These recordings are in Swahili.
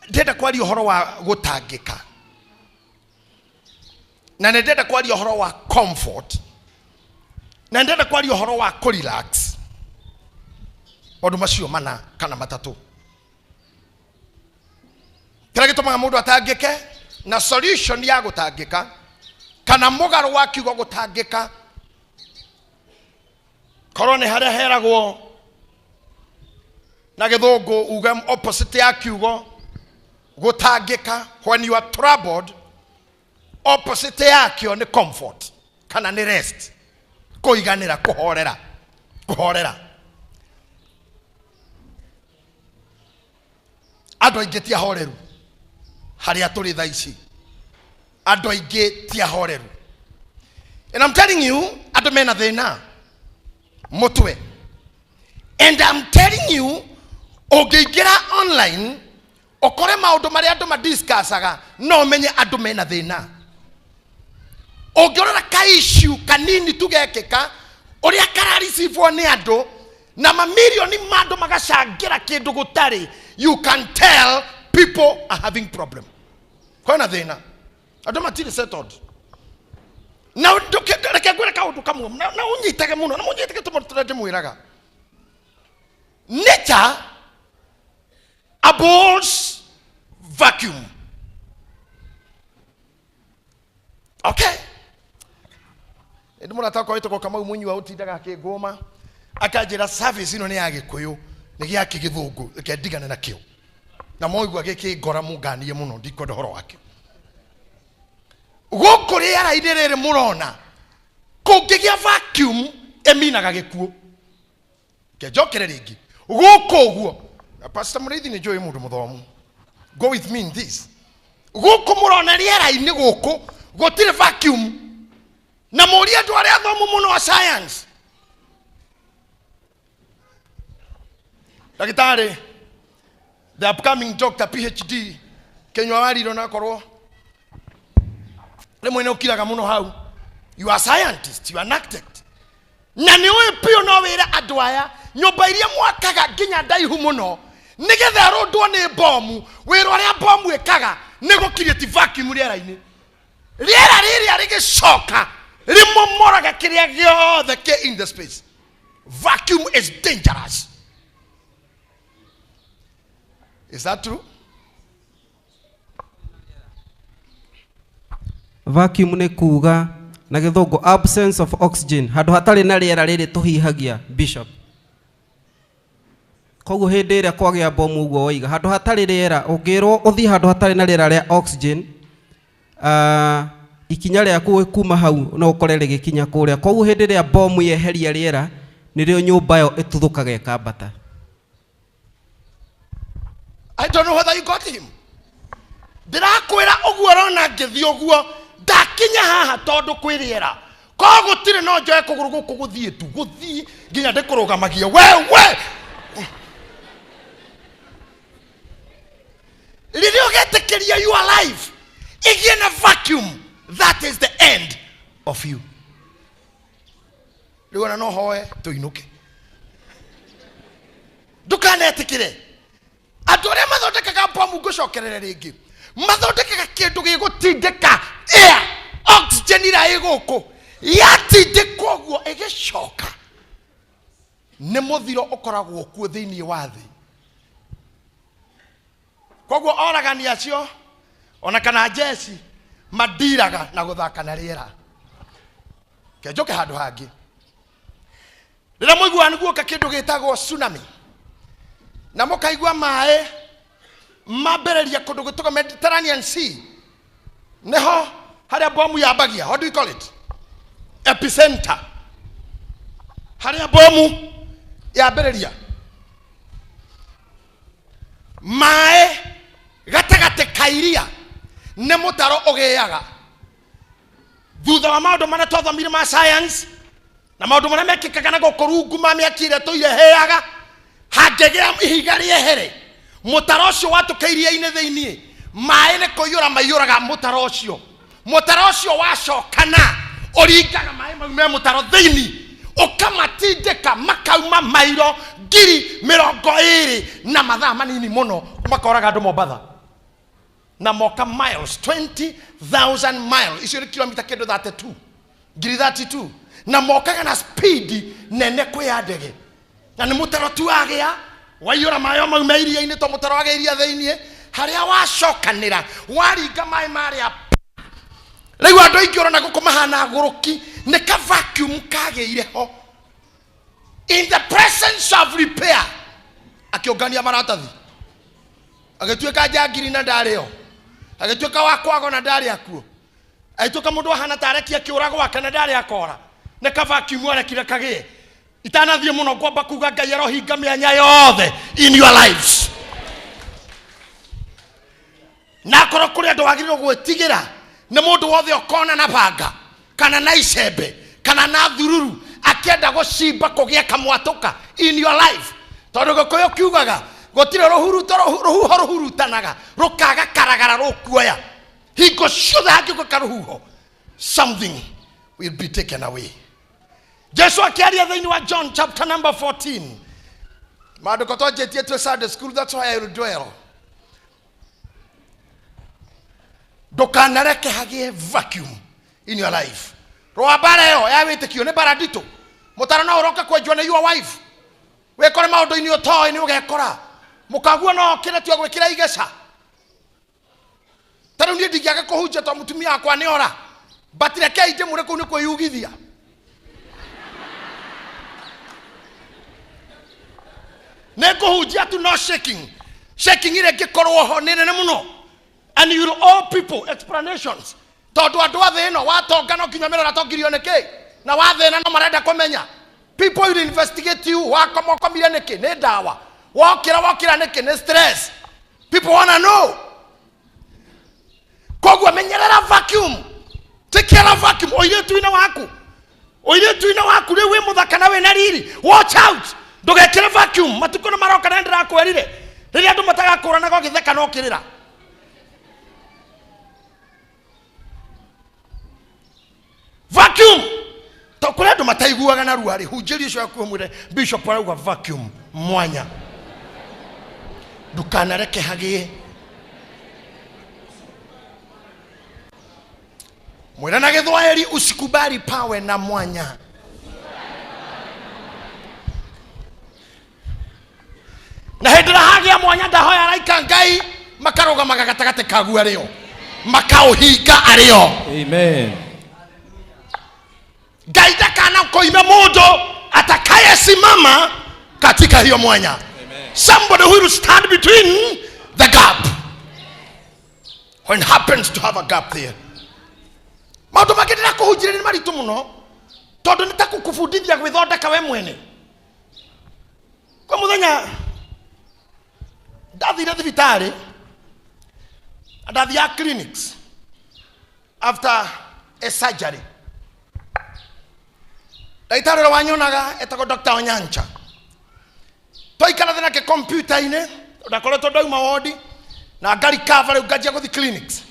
ndenda kwaria uhoro wa gutangika na ndenda kwaria uhoro wa comfort na ndenda kwaria uhoro wa relax maundu macio mana kana matatu kira gitumaga mundu atangike na solution ya gutangika kana mugaro wa kiugo gutangika korone haria heragwo na githungu uga opposite ya kiugo gutangika. When you are troubled, opposite yakyo ni comfort kana ni rest, kuiganira, kuhorera. Andu aingi ti ahoreru haria turi thaa ici, andu aingi ti ahoreru. And I'm telling you, andu mena thina mutwe. And I'm telling you, ugiingira online okore maundu maria andu madiscussaga no menye andu mena thina. Ungirora ka issue kanini tugekeka uria kararisifwo ni andu na mamilioni mandu magacangira kindu gutari, you can tell people are having problem. Kwena thina andu matiri settled. Na reke ngwire kaundu kamwe na unyitage muno na munyitage tumurutire mwiraga. Nature abhors vacuum. Okay? Edumuna taka kwito kama munyi wa utindaga akigoma akajira service ino ni ya Gikuyu ni gya kigithungu kedigana na kio. Na moigwa giki ngora munganie muno ndikwenda horo wake. Gukuri ara idirere murona kungigia vacuum eminaga gikuo. Kejokere ringi. Gukuguo. Pastor Murithi ni joy mundu muthomu. Go with me in this. Guku murona riera ini guku gutire vacuum. Na muria ndu aria thomu muno wa science. Dakitari, the upcoming doctor PhD Kenywa wariro na korwo. Le mwene ukiraga muno hau. You are a scientist, you are an architect. Na ni uwe pio no wira andu aya nyumba iria mwakaga nginya ndaihu muno nigetha rondwo ni bomu wira uria bomu ekaga nigo create vacuum riera-ini. Riera riria rigicoka rimomoraga kiria giothe ke in the space. Vacuum is dangerous. Is that true? Vacuum ni kuga na githungu absence of oxygen, handu hatari na riera riri tuhihagia bishop. Koguo hindi ria kwagia bomu uguo waiga handu hatari riera, ungirwo uthi handu hatari na riera ria oxygen, ikinya ria kuma hau no ukore rigikinya kuria. Koguo hindi ria bomu yeheria riera nirio nyumba yo ituthukaga ikambata. I don't know whether you got him. Ndirakwira uguo rona ngithi uguo ndakinya haha tondu kwiriera ko gutire no njoe kuguru guku guthie tu guthie nginya ndikurugamagia wewe lirio getekeria you alive again a vacuum. That is the end of you. Liwana no hoe tuinuke dukanetikire adore mathondekaga bomu gucokerere ringi mathondekaga kindu gigutindika air oxygen ira iguku yatindikwo guo igicoka ni muthiro ukoragwo kuo thiini wa thi. Koguo oragani acio ona kana jeshi madiraga na guthaka na riera. Kejoke handu hangi rira muigua niguo ka kindu gitagwo tsunami na mukaigua mae mabereria kundu gituko Mediterranean Sea neho haria bomu yambagia. What do you call it? Epicenter. Haria bomu yabereria mae gatagate kairia ne mutaro ogeyaga thutha wa maundu maria twathomire ma science na maundu maria mekikaga na gukurungu mamiakire tuireheaga hangegea ihiga riehere mutaro ucio watukairia-ini thiini mae ne kuyura mayuraga mutaro ucio wacokana uringaga mae mau me mutaro thiini ukamatindika makauma mairo 20,000 na mathaa manini muno makoraga andu Mombatha. na moka miles 20,000 miles icio ni kilomita kendo 32 ngiri 32 na mokaga na speed nene kwa ndege na ni mutaro tu agia waiyura mayo mauma iria-ini to mutaro agia iria theinie haria wacokanira waringa mai maria riu andu aingi urona guku mahana guruki ni ka vacuum kageire ho in the presence of repair akiongania maratathi agituika jangiri na ndario agituika wakwago na ndari akuo agituika mundu ahana tarekia kiuragwa kana ndari akora ne ka vacuum ora kira kage itanathie muno kwamba kuga Ngai arohinga mianya yothe in your lives na koro kuri andu wagirirwo gwitigira ni mundu wothe okona na banga kana na icembe kana na thururu akienda gucimba kugia kamwatuka in your life tondu gukoyo kiugaga gotire ruhuho ruhurutanaga rukaga karagara rukuoya hingo ciothe hangĩũka ruhuho something will be taken away. Jesu akiaria thĩinĩ wa John chapter number 14 maandĩko twanjĩtie twĩ Sunday school, that's why I will dwell. Ndukanareke hagie vacuum in your life. Roa bara ĩyo ya wĩtĩkio nĩ bara nditũ mũtaro no ũroka kwenjwo nĩ your wife wĩkore maũndũ-inĩ ũtoĩ nĩ ũgekora mũkaguo no kĩrĩa tio gwĩkĩra igeca tarĩu niĩ ndingĩaga kũhunjia to mũtumia wakwa nĩ ora batireke ije mũrĩ kũu nĩ kwĩyugithia nĩ kũhunjia tu no shaking ile ngĩkorwo ho nĩ nene mũno and you all people explanations tondu andu athe ĩno watonga no kinya mĩrora tongirio nĩkĩ na wathĩna no marenda kũmenya people will investigate you wakomokomire nĩkĩ nĩ ndawa wokira nĩkĩ nĩ stress people wanna know koguo menyerera vacuum tikira vacuum oiretu-inĩ waku rĩu wĩ mũthaka na wĩna riri watch out ndũgekĩre vacuum matukũ nĩ maroka na ndĩrakwerire rĩrĩa andũ matagakũranaga ũgĩtheka no kĩrĩra vacuum to kũrĩa andũ mataiguaga na ruarĩ hunjĩri ũcio yakuo mwĩre bishop arauga vacuum mwanya ndukanareke hagie mwĩre na gĩthwaĩri usikubali pawe na mwanya na hĩndĩ ĩrĩa hagĩa mwanya ndahoya araika Ngai makarũgamaga gatagatĩ kaguo arĩo makaũhinga arĩo amen. Ngai ndakana koime mũndũ atakayesimama katika hiyo mwanya. Amen. Somebody who will stand between the gap when happens to have a gap there. Maũndũ mangĩ ndĩrakũhunjĩria nĩ maritũ mũno tondũ nĩtakũkũbundithia gwĩthondeka we mwene. Kwa mũthenya ndathire thibitarĩ ndathia clinics after a surgery. Daitari ũrĩa wanyonaga etagwo Dr. Onyancha twaikara nake computer-inĩ ndakoretwo ndauma wodi na ngari cover rĩu nganjia gũthi clinics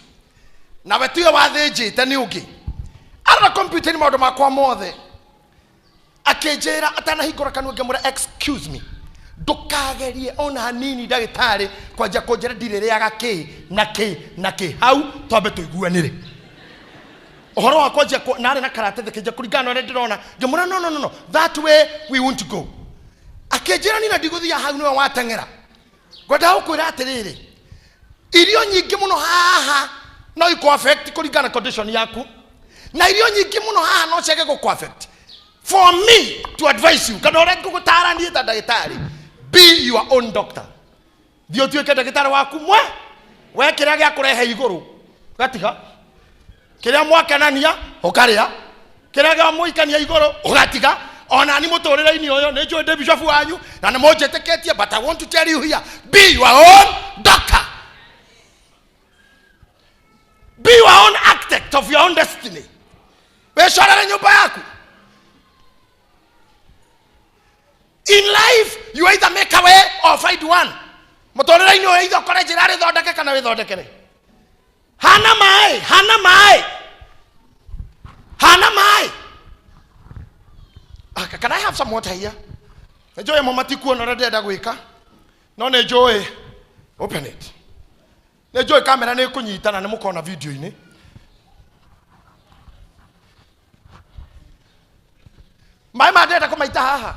na we tiwe wathĩnjĩte nĩ ũngĩ arora computer-inĩ maũndũ makwa mothe akĩnjĩra atanahingũra kanua ngĩmwĩra excuse me ndukagerie ona hanini ndagĩtarĩ kwanjia kũnjĩra ndirĩrĩaga kĩ hau twambe tũiguanĩre ohoro wa kwanjia narĩ na karatathi kĩnja kũringana na ndĩrona ngĩmwĩra no that way we want to go akĩnjĩra nina ndigũthia hau nĩwe wateng'era ngwenda gũkwĩra atĩrĩrĩ irio nyingĩ mũno haha no ikũ affect kũringana condition yaku na irio nyingĩ mũno haha no ciage gũkũ affect for me to advise you kana ũrĩa ngũgũtaranie ta ndagĩtarĩ be your own doctor thiĩ ũtuĩke ndagĩtarĩ waku we kĩrĩa gĩakũrehe igũrũ gatiga kĩrĩa mwakenania ũkarĩa kĩrĩa gĩamũikania igũrũ ũgatiga ona ni mũtũrĩre-inĩ ũyũ nĩ njũĩ ndĩ bishop wanyu na nĩ mũnjĩtĩkĩtie but I want to tell you here be your own doctor, be your own architect of your own destiny. Wĩcorere nyũmba yaku. In life you either make a way or find one. Mũtũrĩre-inĩ ũyũ either ũkore njĩra rĩthondeke kana wĩthondekere. Hana mai. Can I have some water here? Enjoy mama tikuona ndenda gwika. No enjoy. Open it. Nejoy kamera nä kå nyitana nä må kona video-inä. Maä mandenda kå maita haha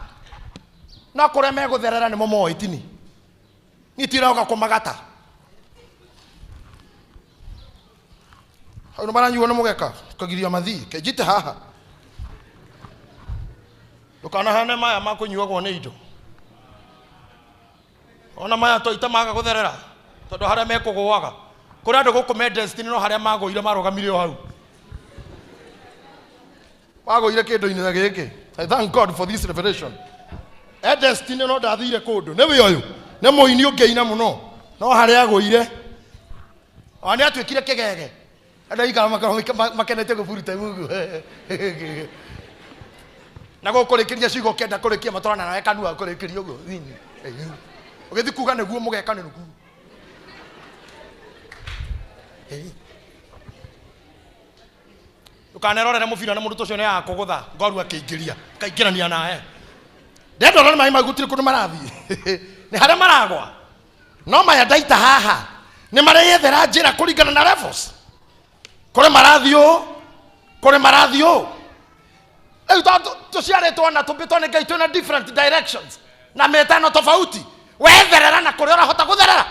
no kå rä a megå therera nä mo moä tini nä tirauga kå magata hau nä maranyuo nä må geka kagiria mathii kenjite haha ndå kanahane maya makå nyuagwo nä indo ona maya toita maga gå therera tondå harä a mekå gåaga kå rä andå gå kå me destiny no harä a magå ire marogamire o hau magå ire kä ndå-inä na gä kä. I thank God for this revelation. Destiny no ndathire kå ndå nä wä å yå nä må ini å ngä ina må no no harä a gå ire nä atuä kire kä gege andå aikara makenete gå buruta gugu na gå kå rä kä ria ciugo kenda kå rä kia matwarana nawe kanua kå rä kä ria å guo å gä thi kuga nä guo må geka nä rugu ukanerorere mubira na mundu ucio ni yakå gå tha ngoru akĩingĩria kaingĩrania nawe ndendorora maĩ mau gũtirĩ kũndũ marathi nĩ harĩa maragwa no maya ndaita haha nĩ mareyethera njĩra kũringana na levels kũrĩ marathi ũũ rĩu tũciarĩtwo na tũmbĩtwo nĩ Ngai twĩna different directions na metano tofauti wetherera na kũrĩa ũrahota gũtherera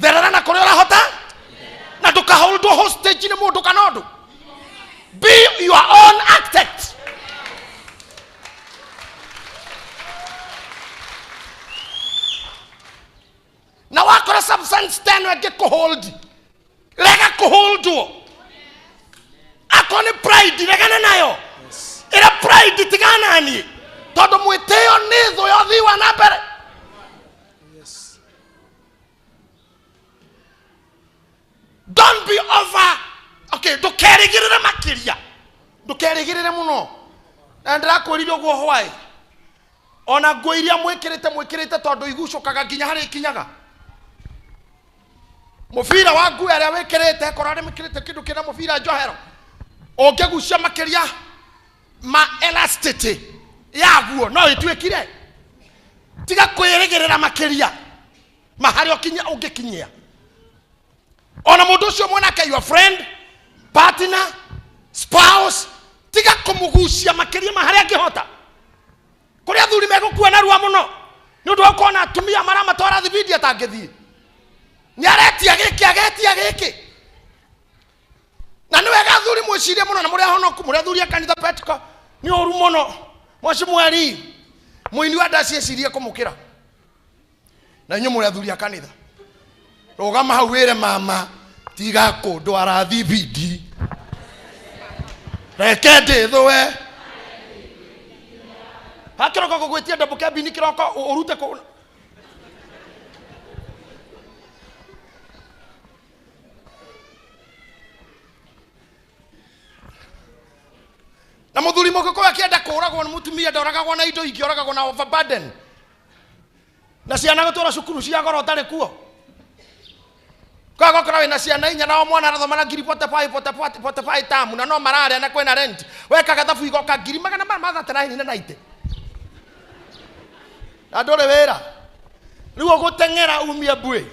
therera na kũrĩa ũrahota na ndũkaholdwo hostage nĩ mũndũ kana ũndũ be your own architect na wakora substance teno angĩkũhold rega kũholdwo akoni pride regana nayo ĩra pride tigana niĩ tondũ mwĩtĩo nĩ thũ ya ũthii wa na mbere don't be over okay ndũkerĩgĩrĩre makĩria ndũkerĩgĩrĩre mũno na ndĩrakũĩrire ũguo hwaĩ ona nguo iria mwĩkĩrĩte tondũ igucũkaga nginya harĩa ikinyaga mũbira wa nguo arĩa wĩkĩrĩte korwo arĩ mĩkĩrĩte kĩndũ kĩna mũbira njohero ũngĩgucia makĩria ma elasticity yaguo no ĩtuĩkire tiga kwĩrĩgĩrĩra makĩria maharĩa ũngĩkinyia ona mũndũ ũcio mwanake your friend partner spouse tiga kũmũgucia makĩria maharĩa angĩhota kũrĩa athuri megũkua narua mũno nĩ ũndũ wa kuona atumia maramatwara thibindi atangĩthiĩ nĩ aretia gĩkĩ na nĩ wega athuri mwĩcirie mũno na mũrĩa honoku mũrĩa athuri a kanitha petiko nĩ ũru mũno moci mweri mũini wa ndaci ecirie kũmũkĩra na inyuĩ mũrĩa athuri a kanitha rũgama hau wĩre mama tiga kũndwara thibindi reke ndĩthũe hakĩroko gũgwĩtia ndambo kĩambini kĩroko ũrute kũ na mũthuri mũgĩkũyũ akĩenda kũragwo nĩ mũtumia ndoragagwo na indo ingĩ oragagwo na overburden na ciana gũtwara cukuru cia goro ũtarĩ kuo kwa wĩna ciana inya nao mwana arathoma na ngiri pote tamu na no mararĩa na kwĩna rent wekaga thabu igoka ngiri magana mathate na hini na naite na ndũrĩ wĩra rĩu ũgũteng'era umie mbue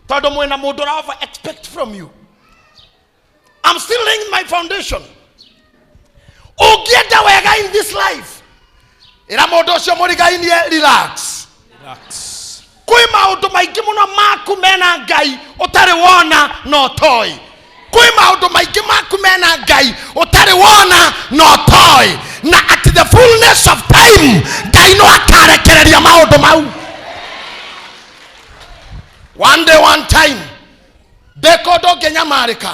tondũ mwĩna mũndũ ũra over expect from you. I'm still laying my foundation. Ũngĩenda wega in this life ĩra mũndũ ũcio mũrigainie relax kwĩ maũndũ maingĩ mũno maku mena Ngai ũtarĩ wona no toy kwĩ maũndũ maingĩ maku mena Ngai ũtarĩ wona no toy na at the fullness of time Ngai no akarekereria maũndũ mau one day one time ndekondo ngenyamarĩka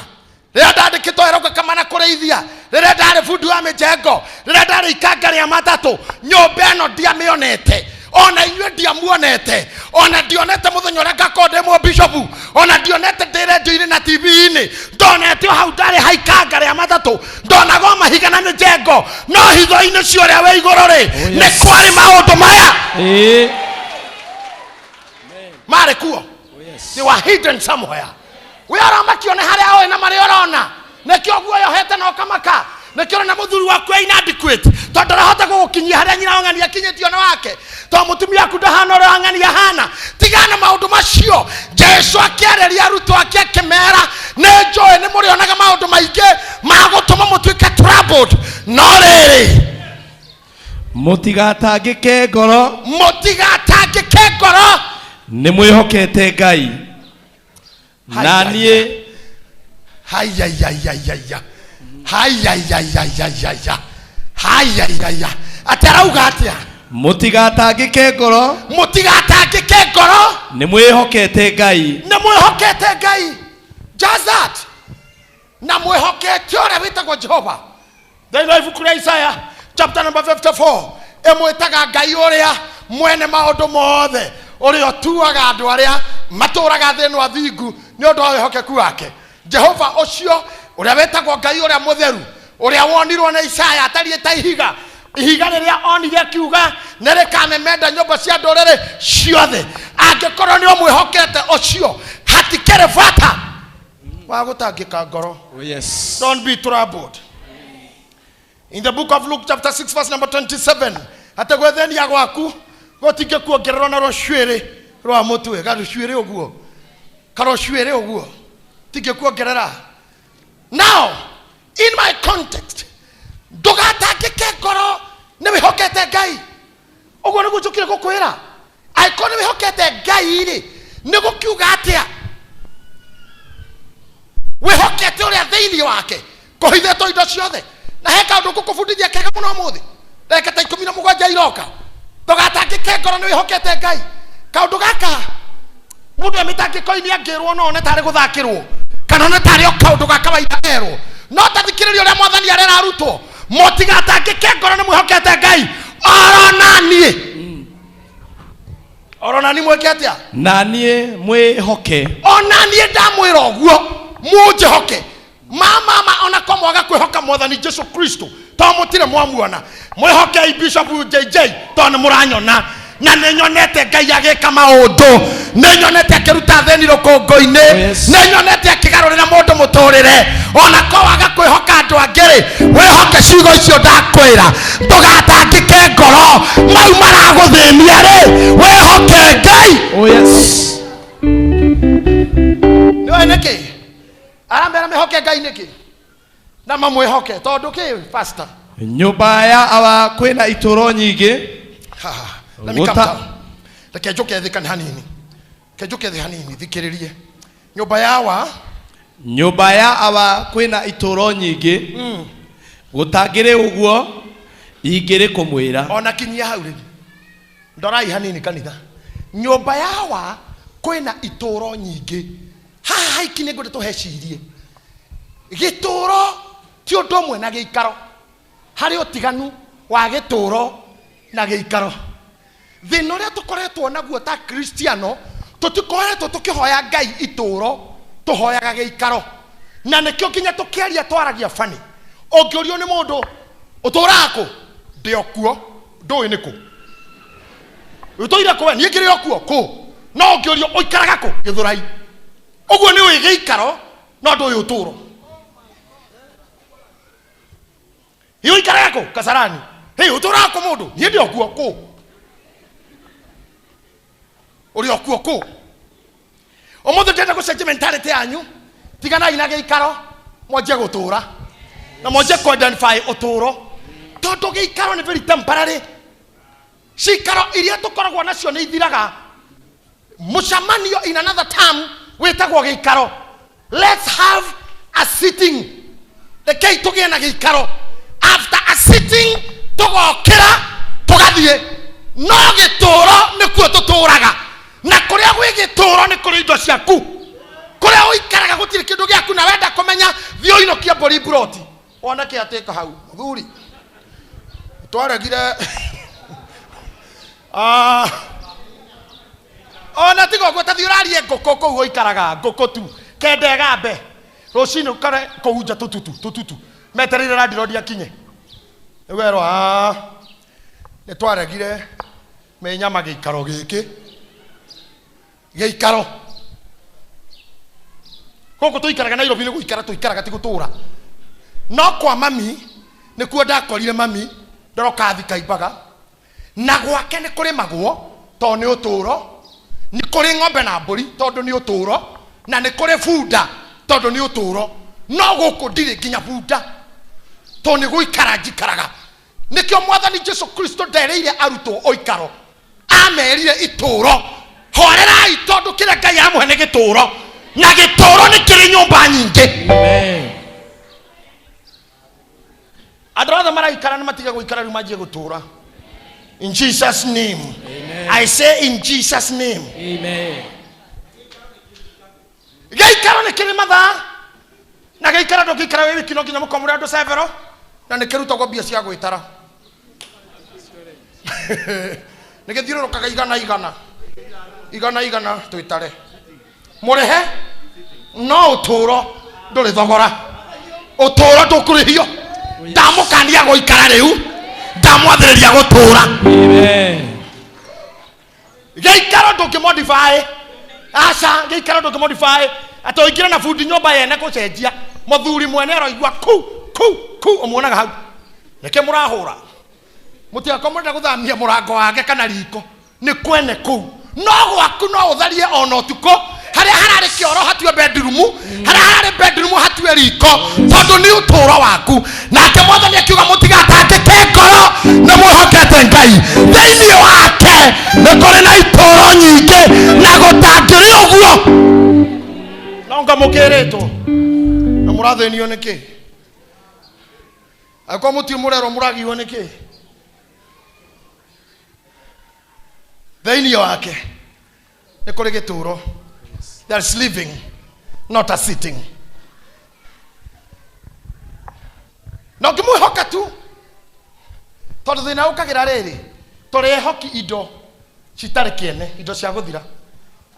rĩrĩa ndandĩkĩtwo eroka kamana kũrĩithia rĩrĩa ndarĩ bundi wa mĩjengo rĩrĩa ndarĩ ikanga rĩa matatũ nyũmba ĩno ndiamĩonete ona inyuĩ ndiamuonete ona ndionete mũthenya ũrĩa ngakorwo ndĩ mũbishopu ona ndionete ndĩ rendio-inĩ na TV-inĩ ndonete hau ndarĩ haikanga rĩa matatũ ndonago mahiga na mĩjengo no hitho-inĩ cio ũrĩa wĩ igũrũ rĩ nĩ kwarĩ maũndũ maya marĩ kuo they were hidden somewhere we aramakio nĩ harĩa oĩ na marĩ orona nĩkĩo guo yohete na ũkamaka nĩkĩo na mũthuri waku inadequate tondũ ndahota gũgũkinyia harĩa nyina ong'ania akinyĩtio na wake tondũ mũtumia waku ndahana ũrĩa ong'ania hana tigana maũndũ macio Jesu Jesu akĩarĩria arutwo ake akĩmera nĩ njũĩ nĩ mũrĩonaga maũndũ maingĩ ma gũtũma mũtuĩke troubled, no rĩrĩ mũtigatangĩke ngoro nĩ mwĩhokete Ngai na niĩ atarauga atĩa mũtigatangĩke ngoro nĩ mwĩhokete Ngai. Just that. Na mwĩhokete ũrĩa wĩtagwo Jehova. Thĩinĩ wa ibuku rĩa Isaiah chapter number 54 ĩmwĩtaga Ngai ũrĩa mwene maũndũ mothe, ũrĩa ũtuaga andũ arĩa matũraga thĩinĩ wa thingu nĩ ũndũ wa wĩhokeku wake. Jehova ũcio ũrĩa wĩtagwo Ngai ũrĩa mũtheru, ũrĩa wonirwo na Isaiah atariĩ ta ihiga rĩrĩa onire akiuga nĩ rĩkamemenda nyũmba cia ndũrĩrĩ ciothe. Angĩkorwo nĩ ũmwĩhokete ũcio hatikĩrĩ bata wa gũtangĩka ngoro. Oh yes. Don't be troubled. In the book of Luke chapter 6 verse number 27, ate gwethenia gwaku gotige kuongererwo na rũcuĩrĩ rwa mũtwe, garucuĩrĩ ũguo, karocuĩrĩ ũguo tige kuongerera. Now, in my context, ndũgatangĩke ngoro nĩ wĩhokete Ngai. Ũguo nĩguo njũkire gũkwĩra. Angĩkorwo nĩ wĩhokete Ngai-rĩ, nĩ gũkiuga atĩa? Wĩhokete ũrĩa thĩinĩ wake kũhithĩtwo indo ciothe. Na he kaũndũ ngũkũbundithia kega mũno ũmũthĩ. Ndagĩka ta 17 iroka. Ndũgatangĩke ngoro nĩ wĩhokete Ngai. Kaũndũ gaka mũndũ emĩtangĩko-inĩ angĩrwo no one tarĩ gũthakĩrwo, kana one tarĩ o kaũndũ ga kawaida erwo. No tathikĩrĩria ũrĩa Mwathani arera arutwo. Mũtigatangĩke ngoro nĩ mwĩhokete Ngai. Oronani mwĩke atĩa? Na niĩ mwĩhoke. Ona niĩ ndamwĩra ũguo mũnjĩhoke. Mama ona ko mwaga kwĩhoka Mwathani Jesu Kristo to mũtire mwamuona. Mwĩhoke Bishop JJ to nĩ mũranyona. Na nĩ nyonete Ngai agĩka maũndũ. Nĩ nyonete akĩruta thĩni rũkũngũ-inĩ. Nĩ nyonete akĩgarũrĩra mũndũ mũtũrĩre. Ona ko waga kwĩhoka andũ angĩ, wĩhoke ciugo icio ndakwĩra. Ndũgatangĩke ngoro mau maragũthĩnia rĩ, wĩhoke Ngai. Oh yes. Nĩ nĩkĩ arambera mĩhoke Ngai nĩkĩ na mamwĩhoke tondũ kĩ pastor? Nyũmba ya awa kwĩna itũro nyingĩ. Let me come down. Reke njoke thĩ kana hanini. Ke njoke thĩ hanini thikĩrĩrie. Nyũmba ya awa kwĩna itũro nyingĩ. Gũtangĩrĩ ũguo ingĩrĩ kũmwĩra. Ona kinyia hau rĩu. Ndorai hanini kanitha. Nyũmba ya awa kwĩna itũro nyingĩ. Haha iki nĩ ngũndũ tũhecirie. Gĩtũro ti ũndũ ũmwe na gĩikaro. Harĩ ũtiganu wa gĩtũro na gĩikaro. Thĩna ũrĩa tũkoretwo naguo ta Kristiano, tũtikoretwo tũkĩhoya Ngai itũro, tũhoyaga gĩikaro. Na nĩkĩo nginya tũkĩaria twaragia bani. Ũngĩũrio nĩ mũndũ ũtũũraga kũ? Ndĩ o kuo. Ndũĩ nĩ kũ? Ũtũire kũ we? Niĩ ngĩrĩ o kuo. Kũ? No ũngĩũrio ũikaraga kũ? Gĩthũrai. Ũguo nĩ ũĩ gĩikaro no ndũĩ ũtũũro. Hiyo ikaraga kũ? Kasarani. Hei ũtũũraga kũ mũndũ? Niĩ ndĩ o kuo. Kũ? Uri okuo kũ? Ũmũthĩ ndĩrenda gũcenjia mentality yanyu. Tiganai na gĩikaro, mwanjie gũtũũra. Na mwanjie kũ-identify ũtũũro. Tondũ gĩikaro nĩ very temporary. Cikaro iria tũkoragwo nacio nĩ ithiraga. Mũcemanio in another term wĩtagwo gĩikaro. Let's have a sitting. Rekei tũgĩe na gĩikaro. After a sitting tũgokĩra tũgathiĩ. No gĩtũũro nĩkuo tũtũũraga. Na kũrĩa gwĩ gĩtũũro nĩ kũrĩ indo ciaku. Kũrĩa ũikaraga gũtirĩ kĩndũ gĩaku na wenda kũmenya thiĩ ũinũkie mbũri buroti. Wonake atĩka hau. Mũthuri. Twaregire. Ona tiga ũguo tathiĩ ũrarie ngũkũ kũu ũikaraga ngũkũ tu. Kende gambe. Rũcinĩ ũkare kũhunja tũtutu. Metereire randirodi akinye. Nĩwerwo nĩ twaregire menyama gĩikaro gĩkĩ. Gĩikaro. Gũkũ tũikaraga Nairobi nĩ gũikara tũikaraga ti gũtũũra. No kwa mami nĩkuo ndakorire mami ndoroka thika imbaga. Na gwake nĩ kũrĩmagwo tondũ nĩ ũtũũro. Nĩ kũrĩ ng'ombe na mbũri tondũ nĩ ũtũũro, na nĩ kũrĩ bunda tondũ nĩ ũtũũro. No gũkũ ndirĩ nginya bunda tondũ nĩ gũikara njikaraga. Nĩkĩo Mwathani Jesu Kristo ndereire arutwo oikaro, amerire itũũro. Horerai tondũ kĩrĩa Ngai amũhe nĩ gĩtũũro, na gĩtũũro nĩ kĩrĩ nyũmba nyingĩ. Amen. Andũ othe maraikara nĩ matige gũikara rĩu manjie gũtũũra. In Jesus' name. Amen. I say in Jesus' name. Amen. Gĩikaro nĩ kĩrĩ mathaa, na gĩikara ndũngĩikara wĩ wiki no nginya mũkomũre andũ severo, na nĩ kĩrutagwo mbia cia gwĩtara. Nĩ gĩthiũrũrũkaga igana twĩtare. Mũrĩhe no ũtũũro ndũrĩ thogora. Ũtũũro ndũkũrĩhio. Ndamũkania gũikara rĩu, ndamwathĩrĩria gũtũũra. Amen. Gĩikaro ndũngĩmodify. Aca gĩikaro ndũngĩmodify. Atoingĩra na bundi nyũmba yene gũcenjia. Mũthuri mwene aroigua ku ũmuonaga hau. Nĩkĩ mũrahũra. Mũtiakomenda gũthamia mũrango wake kana riko. Nĩ kwene kũu. No gwaku no ũtharie ona ũtukũ. Harĩa hararĩ kĩoro hatiwe bedroom, harĩa hararĩ bedroom hatiwe riko, tondũ nĩ ũtũũro waku. Nake Mwathani akiuga mũtigatangĩke ngoro, nĩ mwĩhokete Ngai. Thĩinĩ wake nĩ kũrĩ na itũũro nyingĩ, na gũtangĩrĩ ũguo. No nga mũkĩrĩtwo na mũrathĩnio nĩkĩ? Akwa mũti mũrero mũragiwo nĩkĩ? Thĩinĩ wake nĩ kũrĩ gĩtũũro. There's living, not a sitting. No ngĩmwĩhoka tu tondũ thĩna ũkagĩra rĩrĩ, tũrĩhoki indo citarĩ kĩene, indo cia gũthira.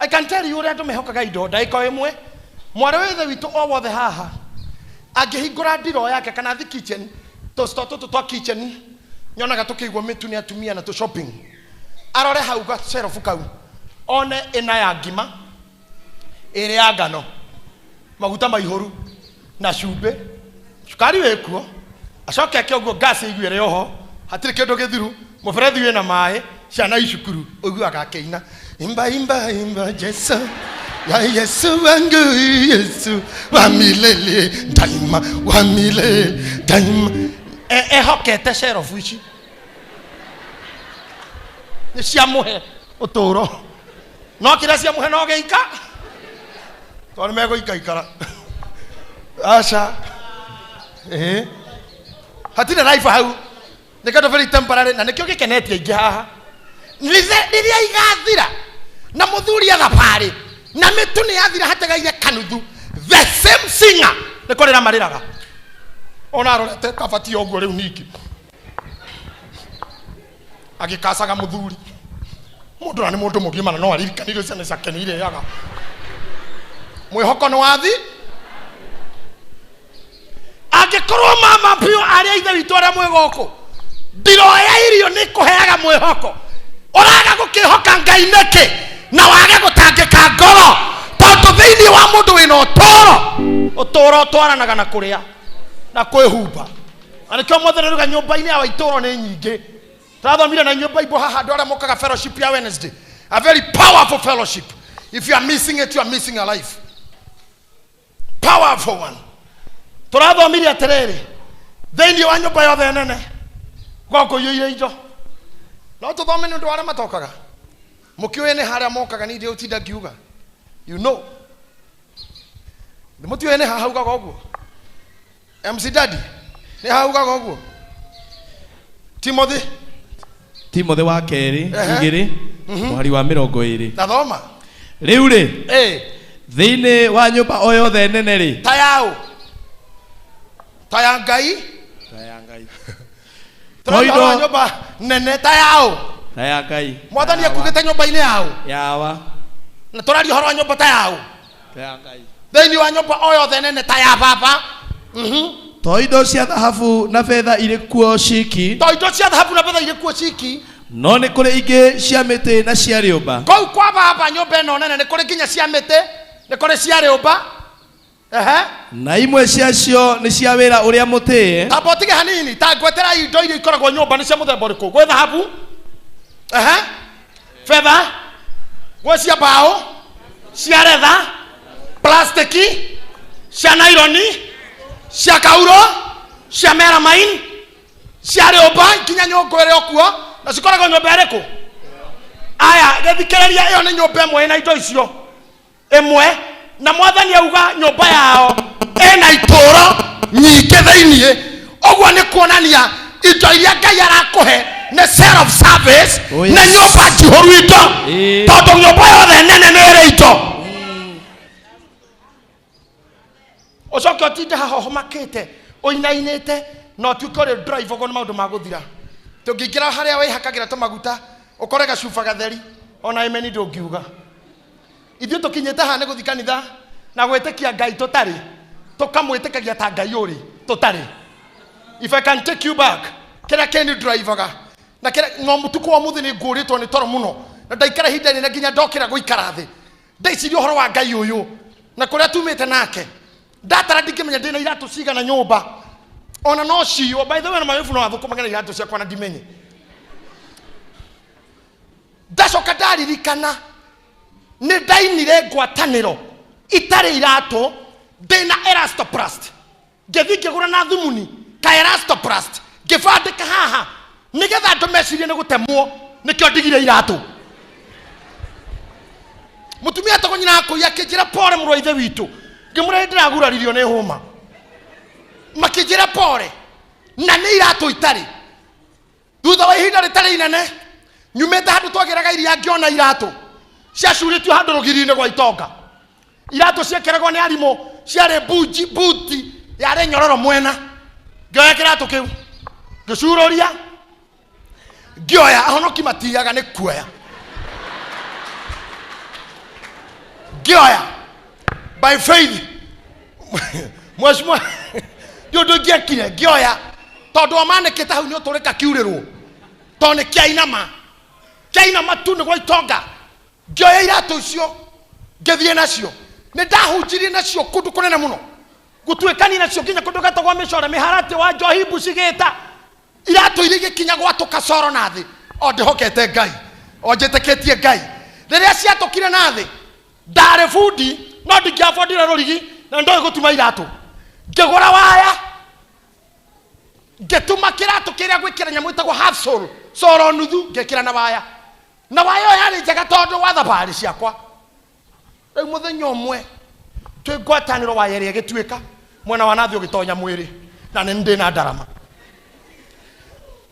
I can tell you ũrĩa andũ mehokaga indo ndagĩka ĩmwe. Mwarĩ wa ithe witũ o wothe haha angĩhingũra ndiro yake kana the kitchen, tũtũ twa kitchen nyonaga tũkĩigwo mĩtu nĩ atumia na tũ shopping. Arore hau gacerobu kau one ĩna ya ngima, ĩrĩ ya ngano, maguta maihũru na cumbĩ, cukari wĩkuo, acoke ake ũguo gas ĩiguĩre oho, hatirĩ kĩndũ gĩthiru, mũberethi wĩna maĩ, ciana icukuru ũiguaga akĩina imba imba imba Jesu ya Yesu wangu, Yesu wa milele daima, wa milele daima. Ehokete cerobu ici nĩ ciamũhe ũtũũro, no kĩrĩa ciamũhe no gĩika tondũ megũikaikara. Aca hatirĩ life hau, nĩ kĩndũ very temporary, na nĩkĩo gĩkenetie aingĩ haha. Rĩrĩa igathira na mũthuri athabarĩ na mĩtu nĩ yathira hategaire kanuthu, the same singer nĩ kũrĩra marĩraga. Ona arorete kabati ũguo rĩu ningĩ agĩkacaga mũthuri. Mũndũ na nĩ mũndũ mũgima na no aririkanire ciana ciake nĩ irĩaga. Mwĩhoko nĩ wathi. Angĩkorwo mama biũ arĩa ithe witũ arĩa mwĩ gũkũ, ndiro ya irio nĩ kũheaga mwĩhoko, ũraga gũkĩhoka Ngai nĩkĩ na wage gũtangĩka ngoro, tondũ thĩinĩ wa mũndũ wĩna ũtũũro ũtwaranaga na kũrĩa na kwĩhumba. Na nĩkĩo Mwathani auga nyũmba-inĩ ya itũũro nĩ nyingĩ. Tũrathomire na nyũmba ibo haha andũ arĩa mokaga fellowship ya Wednesday, a very powerful fellowship. If you are missing it, you are missing a life. Powerful one. Tũrathomire atĩrĩrĩ, thĩinĩ wa nyũmba yothe nene gũkũ iyũire indo. No tũthome nĩ ũndũ arĩa matokaga. Mũkĩũĩ nĩ harĩa mokaga nĩ indo ũtinda ngiuga. You know. Mũtiũĩ nĩ haha ugaga ũguo. MC Daddy nĩ haha ugaga ũguo. Timothy wa kerĩ 2 mweri wa 20. Nathoma. Rĩu rĩ, thĩinĩ wa nyũmba o yothe nene rĩ, ta yaũ, ta ya Ngai, tũrona nyũmba nene ta yaũ, ta ya Ngai. Mwathani akugĩte nyũmba-inĩ yaũ yawa, na tũraria ũhoro wa nyũmba ta yaũ, ta ya Ngai. Thĩinĩ wa nyũmba o yothe nene ta ya Baba. To indo cia thahabu na betha irĩ kuo ciki, to indo cia thahabu na betha irĩ kuo ciki, no nĩ kũrĩ ingĩ cia mĩtĩ na cia rĩũmba. Kũu kwa Baba nyũmba ĩno nene nĩ kũrĩ nginya cia mĩtĩ, nĩ kũrĩ cia rĩũmba. Na imwe ciacio nĩ cia wĩra ũrĩa mũtĩĩ. Tamba ũtige hanini, ta ngwetera indo iria ikoragwo nyũmba nĩ cia mũthemba ũrĩkũ? Gwĩ thahabu, betha, cia bao cia leather plastiki cia nylon cia kauro cia melamine cia rĩũmba kinya nyũngũ ĩrĩ okuo na cikoragwo nyũmba ĩrĩkũ aya gĩthikĩrĩria ĩyo nĩ nyũmba ĩmwe na indo icio ĩmwe na mwathani auga nyũmba yao ĩna itũũro nyingĩ thĩiniĩ ũguo nĩ kuonania indo iria Ngai arakũhe nĩ set of service na nyũmba njihũru indo tondũ nyũmba yothe nene nĩ ĩrĩ indo ucoke ũtinde haha ũhomakĩte ũinainĩte na ũtuĩke ũrĩ drive ũguo nĩ maũndũ ma gũthira tũngĩingĩra harĩa wĩhakagĩra tũmaguta ũkore gacuba gatheri ona imeni ndũngiuga ithuĩ tũkinyĩte haha nĩ gũthiĩ kanitha na gwĩtĩkia Ngai tũtarĩ tũkamwĩtĩkagia ta Ngai ũrĩ tũtarĩ. If I can take you back kĩrĩa kĩni drivaga na kĩrĩa no mũtuko wa mũthĩ nĩ ngũrĩtwo nĩ toro mũno na ndaikara ihinda inene nginya ndokĩra gũikara thĩ ndaiciria ũhoro wa Ngai ũyũ na kũrĩa tumĩte nake ndatara ndingĩmenya ndĩna iratũ cigana nyũmba ona no cio by the way na mayofu no athũkũmagĩra iratũ ciakwa na ndimenye ndacoka ndaririkana nĩ ndainire ngwatanĩro itarĩ iratũ ndĩna elastoplast ngĩthiĩ ngĩgũra na thumuni ka elastoplast ngĩbandĩka haha nĩgetha andũ mecirie nĩ gũtemwo nĩkĩo ndigire iratũ mũtumia toko nyina akũia kĩnjĩra pore mũrũ wa ithe witũ ngĩmũra ndĩraguraririo nĩ hũma makĩnjĩra pore na nĩ iratũ itarĩ thutha wa ihinda rĩtarĩ inene nyumĩte handũ twagĩraga iria ngĩona iratũ ciacurĩtio handũ rũgiri-inĩ gwa itonga iratũ ciekĩragwo nĩ arimũ ciarĩ buti yarĩ nyororo mwena ngĩoya kĩratũ kĩu ngĩcurũria ngĩoya ahonoki matiaga nĩ kuoya ngĩoya by faith mweshimwa ndũndũ ngĩekire ngĩoya tondũ amanĩkĩte hau nĩ ũtũrĩka kiurĩrwo tondũ nĩ kĩainama tu nĩ gwa itonga ngĩoya iratũ icio ngĩthiĩ nacio nĩ ndahunjirie nacio kũndũ kũnene mũno gũtuĩkania nacio nginya kũndũ gatagwo mĩcore mĩharatĩ wa Njohimbu cigĩta iratũ iria igĩkinya gwatũka coro na thĩ o ndĩhokete Ngai o njĩtĩkĩtie Ngai rĩrĩa ciatũkire na thĩ ndarĩ bundi no ndingĩabondire rũrigi na ndoĩ gũtuma iratũ ngĩgũra waya ngĩtuma kĩratũ kĩrĩa gwĩkĩra nyamũ ĩtagwo half sole coro nuthu ngĩkĩra na waya ĩyo yarĩ njega tondũ wa thabarĩ ciakwa rĩu mũthenya ũmwe twĩ ngwatanĩro waya ĩrĩa ĩgĩtuĩka mwena wa nathi ũgĩtonya mwĩrĩ na nĩ ndĩ na ndarama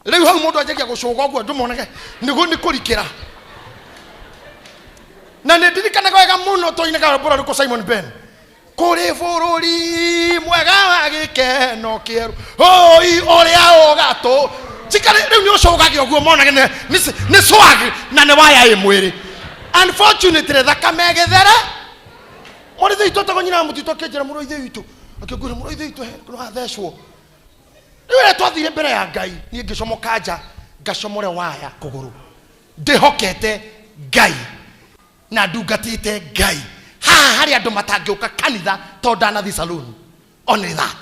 rĩu hau mũndũ anjagia gũcũga ũguo ndũmonage nĩ kũrikĩra na nĩ ndirikanaga wega mũno tũinaga rwĩmbo rũrĩkũ Simon Ben kũrĩ bũrũri mwega wa gĩkeno kĩerũ oi ũrĩa ũgatũ cikare rĩu nĩ ũcũgage ũguo monage nĩ swag na nĩ waya ĩ mwĩrĩ unfortunately thakame gĩthere mũrũ ithe witũ tagwo nyina mũtitũ akĩnjĩra mũrũ ithe witũ akĩngwĩra mũrũ ithe witũ no athecwo rĩu twathire mbere ya Ngai niĩ ngĩcomoka nja ngacomore waya kũgũrũ ndĩhokete Ngai na ndungatĩte Ngai haha harĩ andũ matangĩũka kanitha tondũ ndanathi saloon only that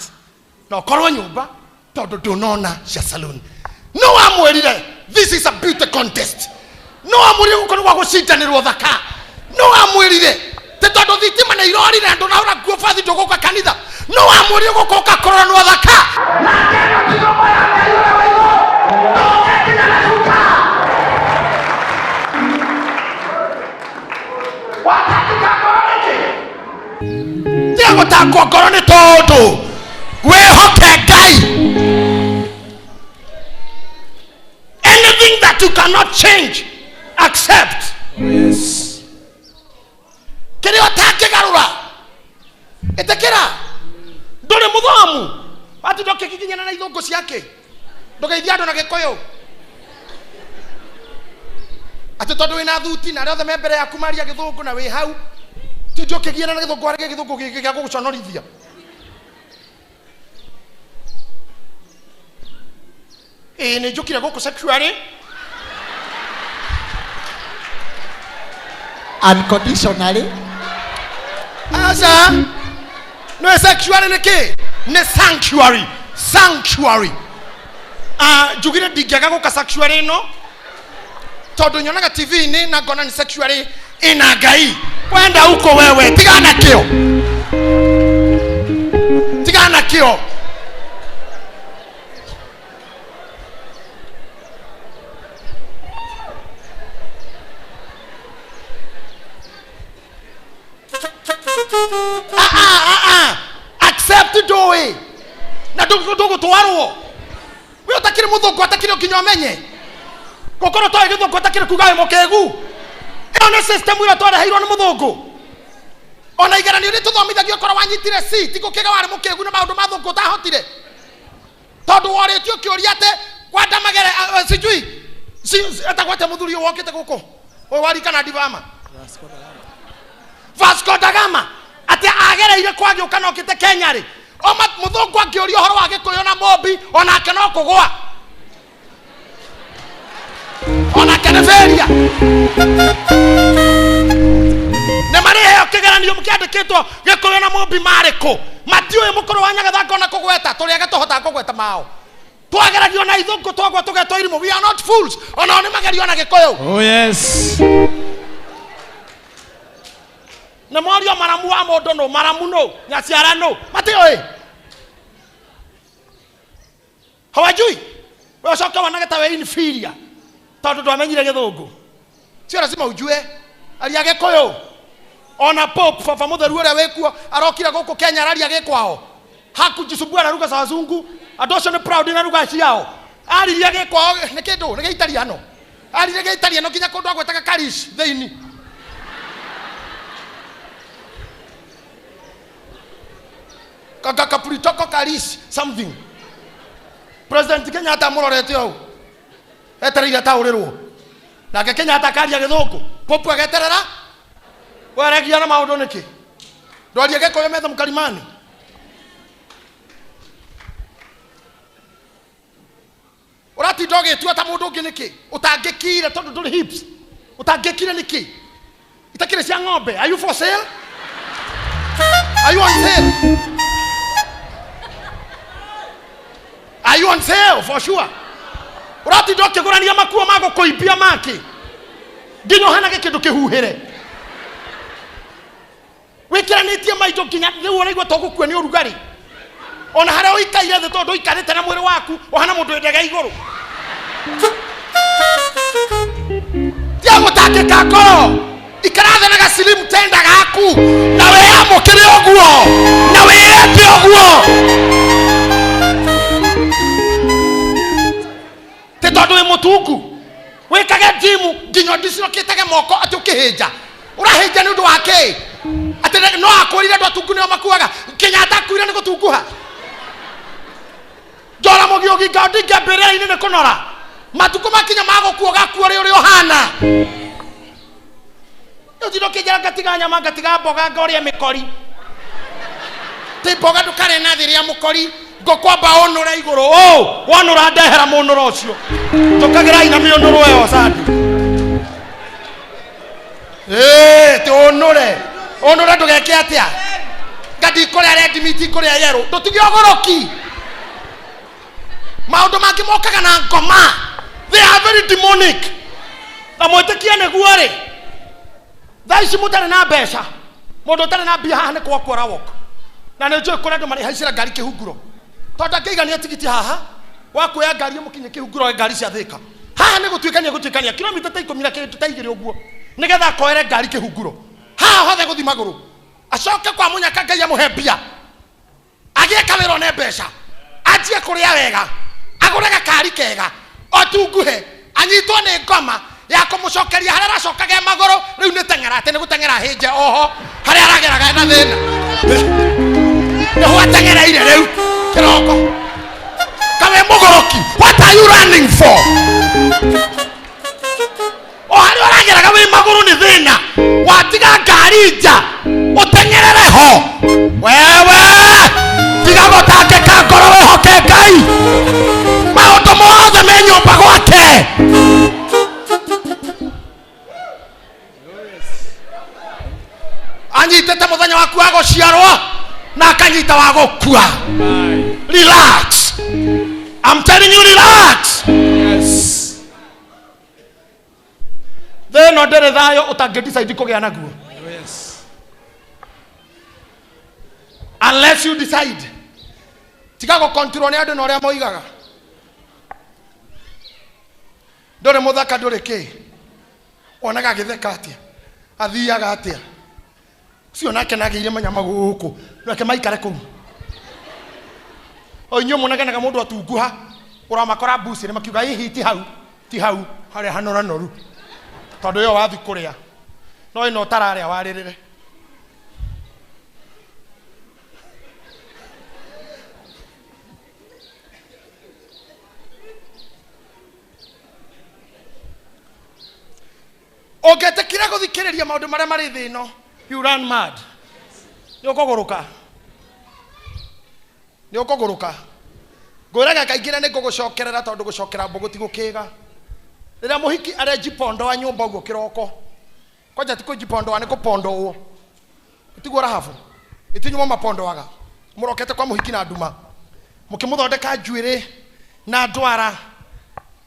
no korwo nyũmba tondũ ndũnona cia saloon no amwĩrire this is a beauty contest no amwĩrire gũkorwo gwa gũcindanĩrwo thaka no amwĩrire tondũ thitima nĩ irorire andũ na ũra nguo bathi ndũgũka kanitha no amwĩrire gũkoka kũroranwo thaka gũtakwo ngoro nĩ tondũ wĩhoke Ngai. Anything that you cannot change accept. Yes. Kĩrĩa ũtangĩgarũra ĩtĩkĩra ndũrĩ mũthomu ati ndũkĩkinyana na ithũngũ ciake ndũgeithia andũ na Gĩkũyũ ati tondũ wĩna thuti na arĩa othe me mbere yaku maria Gĩthũngũ na wĩ hau ti ndũkĩgiana na Gĩthũngũ arĩa Gĩthũngũ gĩkĩ gĩa gũgũconorithia nĩ njũkire gũkũ sexually unconditionally. Asa no sexually nĩ kĩ nĩ sanctuary njugire ndingĩaga gũka sexually no tondũ nyonaga TV-inĩ na ngona nĩ sexually ina ngai. Kwenda huko wewe, tigana kio. Tigana kio. Accept doe. Na dogo twarwo. Wewe utakire muthungu atakire kinyomenye. Kokoro toa githungu atakire kugawe mokegu. Eo ne system ira twara hairwo ni muthungu. Ona igeranio ni tuthomithagio kora wanyitire C tiko kiga wari mukegu na maundu mathungu tahotire. Tondu woritio kiuria ate kwenda magere sijui. Atakwate muthuri wokite guko. Oy wari kana divama. Vasco da Gama ate agereire kwagioka no kite Kenya ri. O muthungu angiorio horo wa gikuyu na Mobi ona ake no kugwa. Ona keneferia. Ne mari heo kigeranio mukiandikitwo gikuyu na Mobi mariko. Matio mukoro wanyaga thako na kugweta turi agatohota kugweta mao. Twageragio na ithungu twagwa tugeto irimu. We are not fools. Ona oni magerio na gikuyu. Oh yes. Na morio maramu wa modo no maramu no nyaciara no matio hawajui wewe soka wanageta we inferior tondu ndwamenyire githungu sio lazima ujue aliage koyo ona pop fafa mutheru uria wekuo arokira guku Kenya arari agekwao hakujisumbua na ruga za wazungu adosho ni proud na ruga ciao ari agekwao ni kindu ni Italiano ari Italiano kinya kundu agwetaka karish theini kaka pritoko karis something President Kenya hata murorete au etereire taurirwo na Kenya hata karia githungu popu ageterera waregia na maundu niki ndwarie geko metha mkalimani urati doge tu ata mundu ngi niki utangikire tondu nduri hips utangikire niki itakire cia ng'ombe. Are you for sale? Are you on sale? Are you on sale for sure? Urati doke gurania makuo mago koipia maki. Ginyo hana kindu kihuhire. Wikiranitie maito kinya riu uraigwa togukua ni urugari. Ona haria uikaire the tondu ikarite na mwiri waku ohana mundu endega iguru. Tia mutake kako. Ikarathe na gaslim tenda gaku. Na we amukire oguo. Na we ete oguo. Te tondu we mutungu. Wikage jimu ginyo disino kitage moko ati ukihinja. Urahinja ni undu wake. Ati no akurire ndo atungu ni makuaga. Kenya atakuire ni gutunguha. Jora mogiogi gadi gabere ine ne konora. Matuko makinya mago kuoga kuore uri ohana. Yo dino kejara gatiga nyama gatiga boga ngori emikori. Te boga dukare na thiria mukori ngokwamba onore iguru. Oh, wonora ndehera munoro ucio. Tokagira ina mionoro yo sadi. Te onore. Onore ndugeke atia. Gadi kore red meat kore yero. Tutigogoroki. Maundu mangi mokaga na ngoma. They are very demonic. Na mwetekia ne guare. Thaici mutare na mbeca. Mundu tare na bia haha ne kwa kwara wok. Na ne njoo kore ndo mari haicira ngari kihunguro. Tonda ngeigania tigiti haha. Wakuya ngari mukinye kihunguro ngari cia thika. Haha ne gutuikania kilomita ta 10 na kintu ta igiri uguo. Nigetha koere ngari kihunguro. Haha hothe guthi maguru. Acoke kwa munyaka ngai amuhe mbia. Agie kawiro ne mbeca. Ajie kuria wega. Agurega kari kega. Otunguhe anyitwo ni ngoma ya kumucokeria haria aracokage maguru riu ni tengera ati ni gutengera hinje oho haria arageraga na thina ni ho atengereire riu kiroko kawe mugoroki. What are you running for? O haria arageraga wi maguru ni thina watiga ngari nja utengerere ho wewe tiga gotake ka ngoro wehoke ngai maundu mothe me nyumba gwake. Anyitete muthenya waku wa guciarwo na akanyita wa gukua. Relax. I'm telling you, relax. Yes. theno ndere thayo utange decide kugea naguo. Yes. Unless you decide. Tika go control ni andu na uria moigaga. Ndore muthaka ndore ki. Onaga githeka atia. Athiaga atia. Cio nake nageire manyama guku. Nake maikare kuu. Onyo munagenaga mundu atunguha. Uramakora busi ni makiuga hihi ti hau haria hanora noru. Tondu yo wathi kuria. No ino tararia waririre. Ogete kira guthikiriria maundu maria mari thino, you run mad. Nyokoguruka. Nguraga kaingira ni ngugucokerera tondu gucokera mbugu ti gukiga. Rira muhiki arenji pondo wa nyumba uguo kiroko. Kwaja ti kujipondo wa ni kupondo uo. Utigura hafu. Itinyuma mapondo waga. Murokete kwa muhiki na nduma. Mukimuthondeka njuire na ndwara.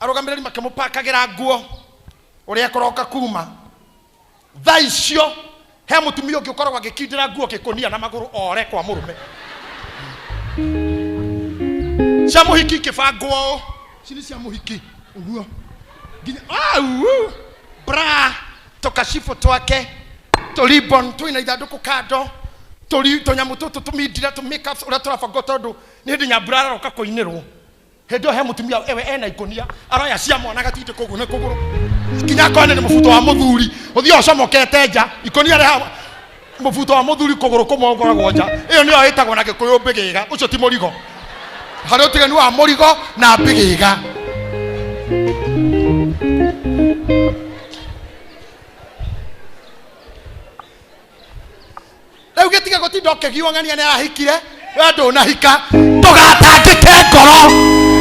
Arugamiriri makimupakagira nguo. Uria koroka kuma. Tha icio he mutumia ungi ukoragwo agikindira nguo gikunia na maguru ore kwa murume. Cia muhiki kibangwo. Cini cia muhiki uguo. Bra tokashifo twake to ribbon twina ithanduku kando tonyamu tutu tumindira to make up ura turabango tondu ni hindi nyamburara roka kuinirwo hendo he mutumia ewe ena ikonia aroya cia mwana gatite kugu ne kuguru kinya kone ni mufuto wa muthuri uthio comokete nja ikonia reha mufuto wa muthuri kuguru kumongoragwo nja iyo niyo itagwo na gikuyu mbigiga ucio ti murigo hari utiganu wa murigo na mbigiga. Leo getiga gotindoke giwangania ni arahikire we ndona hika tugatangike ngoro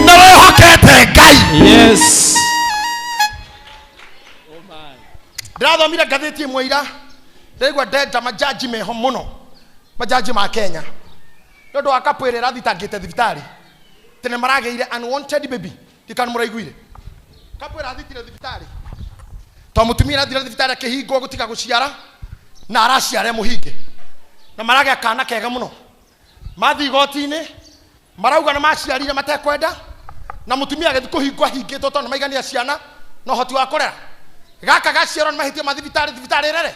na we hokete Ngai. Yes. Oh my. Ndirathomire ngatheti imwe ira ndigwa ndenda majaji meho muno majaji ma Kenya ndondo akapwirira thitangite thibitari tene marageire unwanted baby dikanu muraiguire kapwira thitire thibitari to mutumira thira thibitari akihingo gutiga guciara na araciare muhinge na marage kana kega muno mathi gotini marauga na maciarire matekwenda na mutumia agethi kuhingwa hingitwo tondu maigania ciana no hoti wa kurera gaka gaciaro ni mahitie mathibitari thibitari rere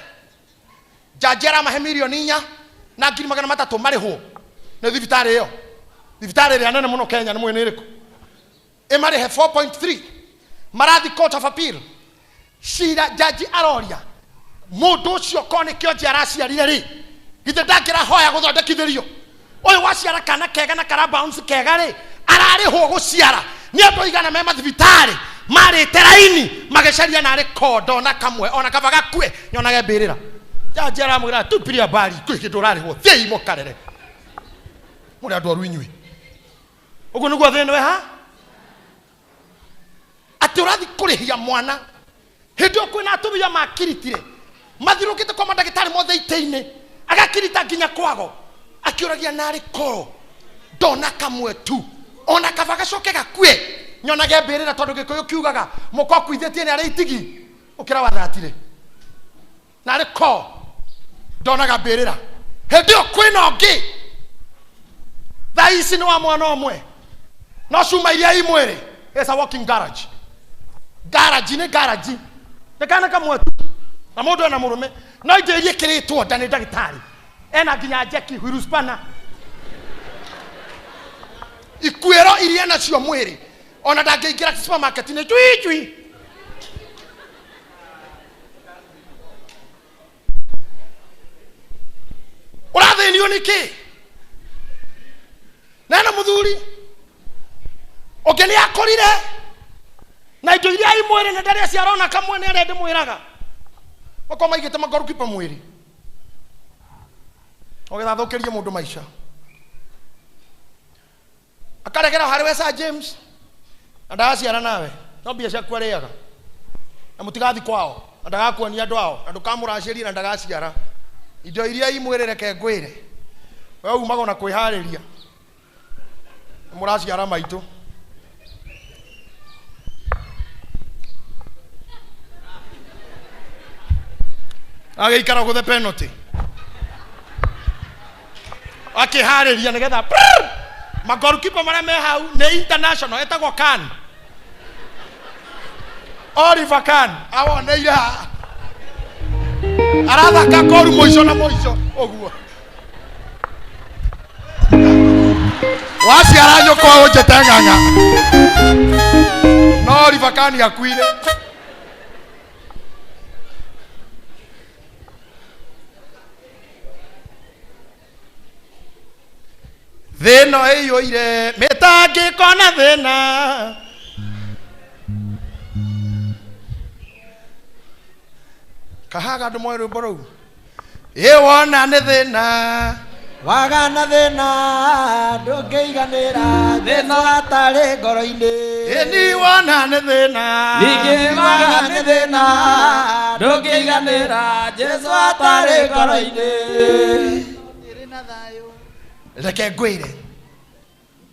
jajera mahe milioni 4 na 300 marihwo na thibitari iyo thibitari ria nene muno Kenya ni mwene iriku imarihe 4.3 marathi court of appeal shira jaji aroria mundu ucio kone kio jaraciarire ri githe ndakira hoya guthondekithirio uyu waciara kana kega na kara bounce kega ri ararihwo guciara ni andu igana me mathibitari mari teraini magecaria na rekondo na kamwe ona kabaga kwe nyonage mbirira jajera mwira tupiria bari kwikindurarihwo thei mokarere muri andu aru inyui uguo niguo thene we ha ati urathi kurihia mwana hindi kwina atumia makiritire mathirukite kwa mandagitari mothe iteini agakirita nginya kwago akiuragia nari koro ndona kamwe tu ona kabaga coke gakue nyonage mbirira tondu gikuyu kiugaga muko kwithitie ni ari itigi ukira wathatire nari ko ndonaga mbirira hindi kwina ongi thaisi ni wa mwana omwe no cuma iria imwere is a walking garage ni garage nekana kamwe tu na mundu ena murume no ije kiritwo ndani ndagitari ena nginya jeki hwiruspana ikuero iria na cio mwiri ona ndangeingira supermarket ni chui urathinio niki nena muthuri ogeni akorire na indo iria imwire na ndari ciarona kamwe ni arende mwiraga bako maigite magoru kipa mwiri ogetha thukirie mundu maisha akaregera hariwe sa James ndaciara nawe no bia cia kwariaga na mutigathi kwao ndagakuonia andu ao andu kamuraciri na ndagaciara indo iria imwire reke ngwire we umaga na kwihariria muraciara maitu agĩikara gũthe penalty akĩharĩria nĩgetha magorkipa marĩa me hau nĩ international etagwo Khan Oliver Khan awoneire arathaka koru mũico na mũico ũguo waciara nyũkwa ũnjĩte ng'ang'a no Oliver Khan akuire thĩno ĩiyũire mĩtangĩko na thĩna kahaga andũ moĩ rwĩmbo rũu ĩwona nĩ thĩna wagana thĩna ndũngĩiganĩra thĩna hatarĩ ngoro-inĩ ĩni wona nĩ thĩna ningĩ wagana nĩ thĩna ndũngĩiganĩra Jesũ hatarĩ ngoro-inĩ reke ngwĩre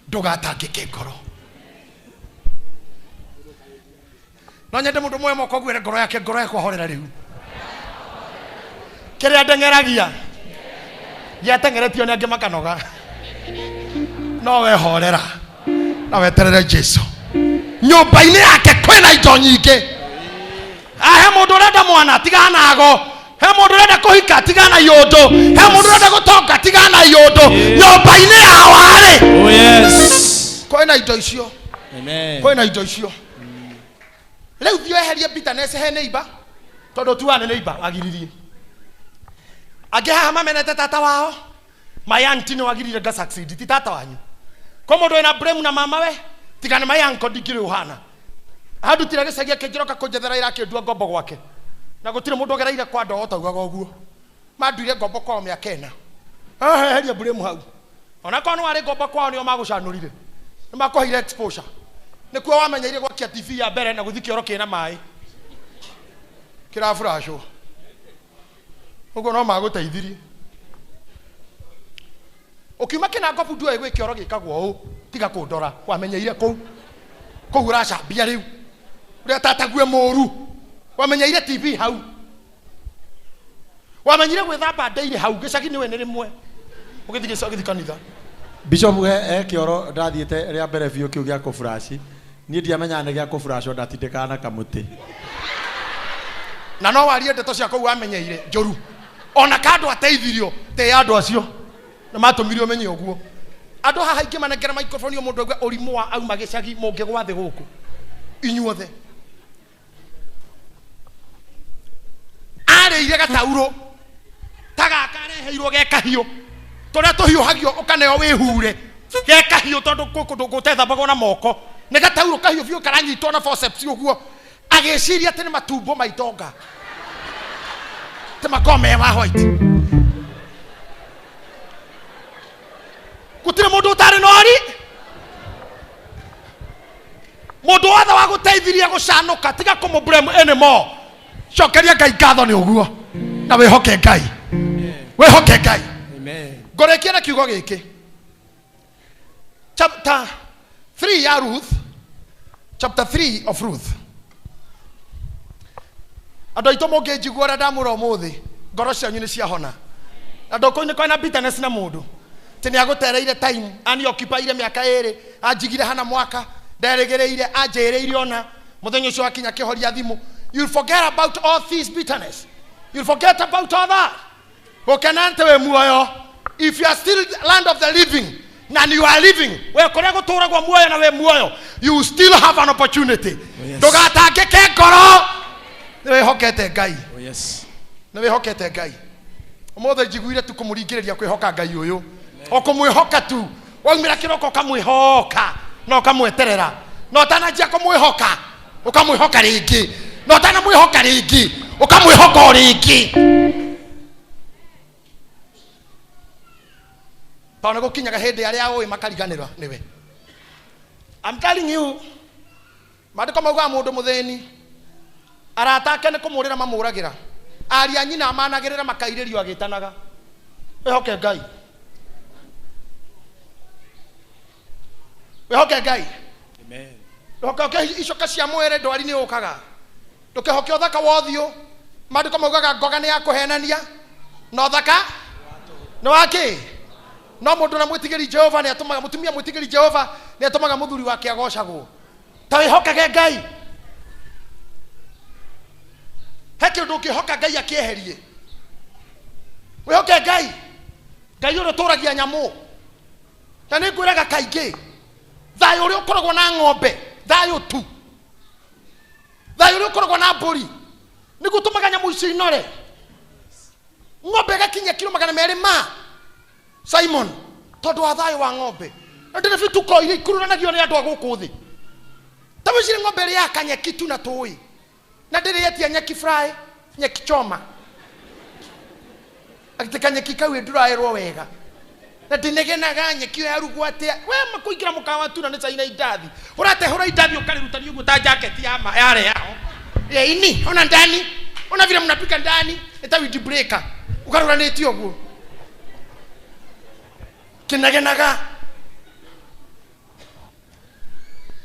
ndũgatangĩke ngoro no nyende mũndũ mũwe moko gwĩre ngoro yake horera rĩu kĩrĩa ndeng'eragia gĩateng'eretio nĩ angĩ makanoga no wehorera na weterere Jesũ nyũmba-inĩ yake kwĩna indo nyingĩ he mũndũ ũrenda mwana tigana nago he mũndũ ũrenda kũhika tigana yũndũ he mũndũ ũrenda gũtonga tigana yũndũ nyũmba-inĩ yao arĩ kwĩna indo icio kwĩna indo icio rĩu thiĩ weherie bitterness he neighbor tondũ tuane neighbor agiririe angĩ haha mamenete tata wao my auntie nĩ wagirire nga succeed ti tata wanyu kwa mũndũ wĩna blame na mama we tigana my uncle ndingĩrĩ ũhana handutire gĩcagi akĩnjĩroka kũnjethera ira akĩndua ngombo gwake na gũtirĩ mũndũ ũgereire kwa ndoo taugaga ũguo manduire ngombo kwao mĩaka ĩna heria blame hau ona korwo nĩ warĩ ngombo kwao nĩo magũcanũrire nĩ makũheire exposure nĩkuo wamenyeire gwakia TV ya mbere na gũthi kĩoro kĩna maĩ kĩrafurashwo ũguo no magũteithirie ũkiuma kĩna ngobu nduoĩ gwĩ kĩoro gĩkagwo ũũ tiga kũndora wamenyeire kũu ũracambia rĩu ũrĩa tatague mũru wamenyeire TV hau wamenyire gwĩthamba daily hau gĩcagi nĩwe nĩ rĩmwe ũgĩthi kanitha Bishop kĩoro ndathiĩte rĩa mbere biũ kĩu gĩa kũfurashi niĩ ndiamenyaga nĩ gĩa kũfurashwo ndatindĩkaga na kamũtĩ na no warie ndeto cia kũu wamenyeire njũru ona kandũ ateithirio te andũ acio na matũmire ũmenye ũguo andũ haha ingĩ manengera microphone mũndũ aigua ũrimũ wa auma gĩcagi mũngĩgwa thĩ gũkũ inyuothe arĩire gataurũ tagaka areheirwo gekahiũ tũrĩa tũhiũhagio ũkaneo wĩhure gekahiũ tondũ gũtethambagwo na moko nĩ gataurũ kahiũ biũ karanyitwo na forceps ũguo agĩciria atĩ nĩ matumbo maitonga te makome wa white gũtirĩ mũndũ ũtarĩ nori mũndũ wothe wa gũteithirie gũcanũka tiga kũmũblame anymore cokeria Ngai ngatho nĩ ũguo na wĩhoke Ngai wĩhoke Ngai ngorĩkia na kiugo gĩkĩ chapter 3 ya Ruth chapter 3 of Ruth andũ aitũ mũngĩnjigua ũrĩa ndamwĩra ũmũthĩ ngoro cianyu nĩ ciahona na ndũkũ-inĩ kwĩna bitterness na mũndũ tĩ nĩ agũtereire time aniokipaire mĩaka ĩrĩ anjigire hana mwaka nderĩgĩrĩire anjĩrĩire ona mũthenya ũcio wakinya kĩhoria thimũ you'll forget about all this bitterness you'll forget about all that gũkena ntĩ wĩ muoyo if you are still land of the living and you are living we kũrĩa gũtũragwo muoyo na wĩ muoyo you still have an opportunity ndũgatangĩke ngoro nĩ wĩhokete Ngai nĩ wĩhokete Ngai ũmũthĩ njiguire tu kũmũringĩrĩria kwĩhoka Ngai ũyũ o kũmwĩhoka tu waumĩra kĩroko ũkamwĩhoka na ũkamweterera na ũtananjia kũmwĩhoka ũkamwĩhoka rĩngĩ na ũtanamwĩhoka rĩngĩ ũkamwĩhoka o rĩngĩ tondũ gũkinyaga hĩndĩ arĩa ũĩ makariganĩrwa nĩwe I'm telling you maandĩko maugaga mũndũ mũthĩni arata ake nĩ kũmũrĩra mamũragĩra aria nyina amanagĩrĩra makairĩrio agĩtanaga wĩhoke Ngai wĩhoke Ngai wĩhoke icoka cia mwĩrĩ ndwari nĩ ũkaga ndũkĩhoke ũthaka wa ũthiũ Maandiko maugaga ngoga nĩ ya kũhenania no thaka no wake no mũndũ na mwĩtigĩri Jehova nĩ atũmaga mũtumia mwĩtigĩri Jehova nĩ atũmaga mũthuri wake agocagwo ta wĩhokage Ngai heke ũndũ ũngĩhoka Ngai akĩeherie wĩhoke Ngai Ngai ũrĩa ũtũragia nyamũ na nĩ ngwĩraga kaingĩ thayũ ũrĩa ũkoragwo na ng'ombe thayũ tu thayũ ũrĩa ũkoragwo na mbũri nĩguo ũtũmaga nyamũ ici inore ng'ombe ĩgakinyia kilo 200 Simon tondũ wa thayũ wa ng'ombe na ndĩrĩ bituko iria ikurunanagio nĩ andũ a gũkũ thĩ ta wĩcire ng'ombe ĩrĩa ya kanyeki tu na tũĩ na ndĩrĩ yetia nyeki fry nyeki choma akĩte kanyeki kau ndũraĩrwo wega na ndĩnegenaga nyeki ya rugu atia we makũingĩra mũkawa tu na nĩ caina indathi ũratehũra indathi ũkarĩrutania ũguo ta jacket ya yare yao ini ona ndani ona vile mnapika ndani eta windi breaker ukaruranĩtio ũguo kĩnegenaga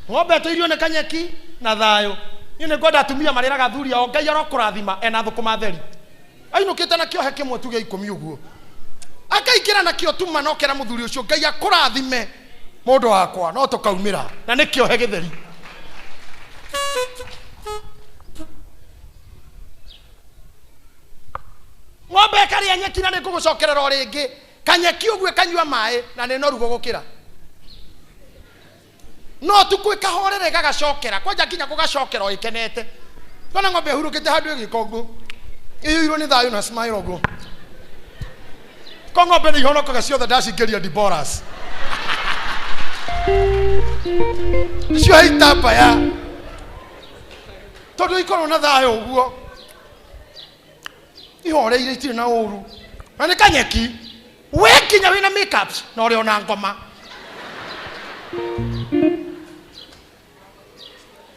ng'ombe tũirio nĩ kanyeki na thayũ nĩ ngwenda atumia marĩraga thuri ao Ngai arokũrathima ena thũkũma theri ainũkĩte na kĩohe kĩmwe tuge 10 ũguo akaingĩra na kĩo tuma nokera mũthuri ũcio Ngai akũrathime mũndũ wakwa no tũkaumĩra na nĩ kĩohe gĩtheri ng'ombe karĩa nyeki na nĩ ngũgũcokerera rĩngĩ kanyeki ũguo kanyua maĩ na nĩ norugo gũkĩra no tukũ kahorere gagacokera kwanja kinya gũgacokera o ikenete kana ng'ombe hurũkĩte handũ ĩgĩkongo iyũirwo nĩ thayũ na smile ũguo ko ng'ombe nĩ ihonokaga ciothe ndacingĩria diboras cio haitamba ya tondũ ikorwo na thayũ ũguo ihoreire itirĩ na ũru na nĩ kanyeki we kinya wĩna makeups na ũrĩ ona ngoma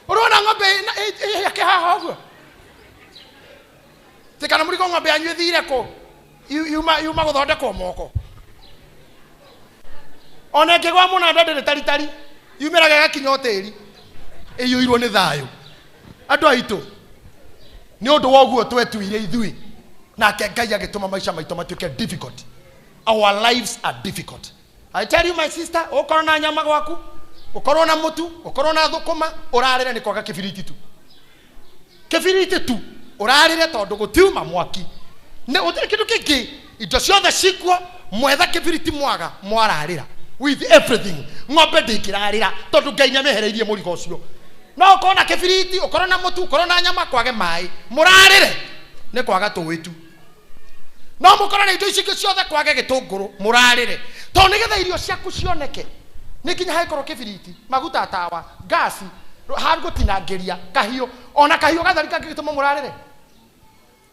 urona ng'ombe yake haha ũguo tikana mũrigo ng'ombe yanyu ĩthire kũ yuma gũthondekwo moko ona ĩngĩgwa mũna ndĩrĩ taritari yumĩraga gakinya ũtĩri ĩiyũirwo nĩ thayũ andũ aitũ nĩ ũndũ wa ũguo twetuire ithuĩ nake Ngai agĩtũma maica maitũ matuĩke difficult. Our lives are difficult. I tell you my sister, ũkorwo na nyama gwaku, ũkorwo na mũtu, ũkorwo na thũkũma, ũrarĩre nĩ kwaga kĩbiriti tu. Kĩbiriti tu ũrarĩre tondũ gũtiuma mwaki. Nĩ ũtirĩ kĩndũ kĩngĩ, indo ciothe cikuo, mwetha kĩbiriti mwaga, mwararĩra. With everything. Ng'ombe ndĩkĩrarĩra tondũ Ngai nĩamehereirie mũrigo ũcio. No ũkorwo na kĩbiriti, ũkorwo na mũtu, ũkorwo na nyama kwage maĩ, mũrarĩre nĩ kwaga tũwĩ tu. No mũkorwo na indo ici ciothe kwage gĩtũngũrũ, mũrarĩre. Tondũ nĩgetha irio ciaku cioneke, nĩ kinya haikorwo kĩbiriti, maguta tawa, gasi, hagũtinangĩria, kahiũ, ona kahiũ gatharika gĩgĩtũma mũrarĩre.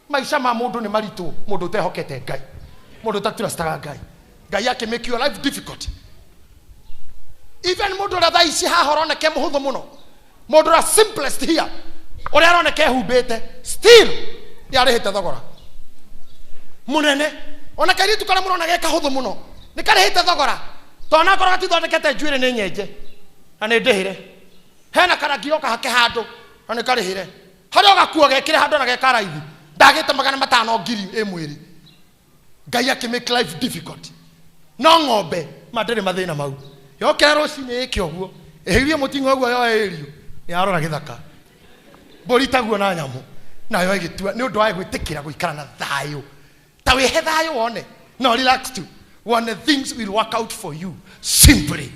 Maica ma mũndũ nĩ maritũ, mũndũ ũtehokete Ngai. Mũndũ ũtatrustaga Ngai. Ngai ake make your life difficult. Even mũndũ ũrĩa thaa ici haha ũroneke mũhũthũ mũno. Mũndũ ũrĩa simplest here. Ũrĩa aroneke humbĩte, still nĩ arĩhĩte thogora. Munene, ona kairitu kara mũrona geka hũthũ mũno. Nĩ karĩhĩte thogora. Tondũ na korwo gatithondekete njuĩrĩ nĩ nyenje. Na nĩ ndĩhĩre. Hena karangio kahake handũ, na nĩ karĩhĩre. Harĩa ũgakuo gekĩre handũ na geka raithi. Ndagĩte 500 ngiri mwĩrĩ. Ngai ake make life difficult. No ng'ombe mandĩrĩ mathĩna mau. Yokera rũcinĩ ĩke ũguo. Ehirie mũting'o ũguo yoe ĩrio. Nĩ arora gĩthaka. Mbũri taguo na nyamũ. Nayo ĩgĩtua nĩ ũndũ wa gwĩtĩkĩra gũikara na thayũ. Ta wĩhe thayũ wone. No relax too. When things will work out for you. Simply.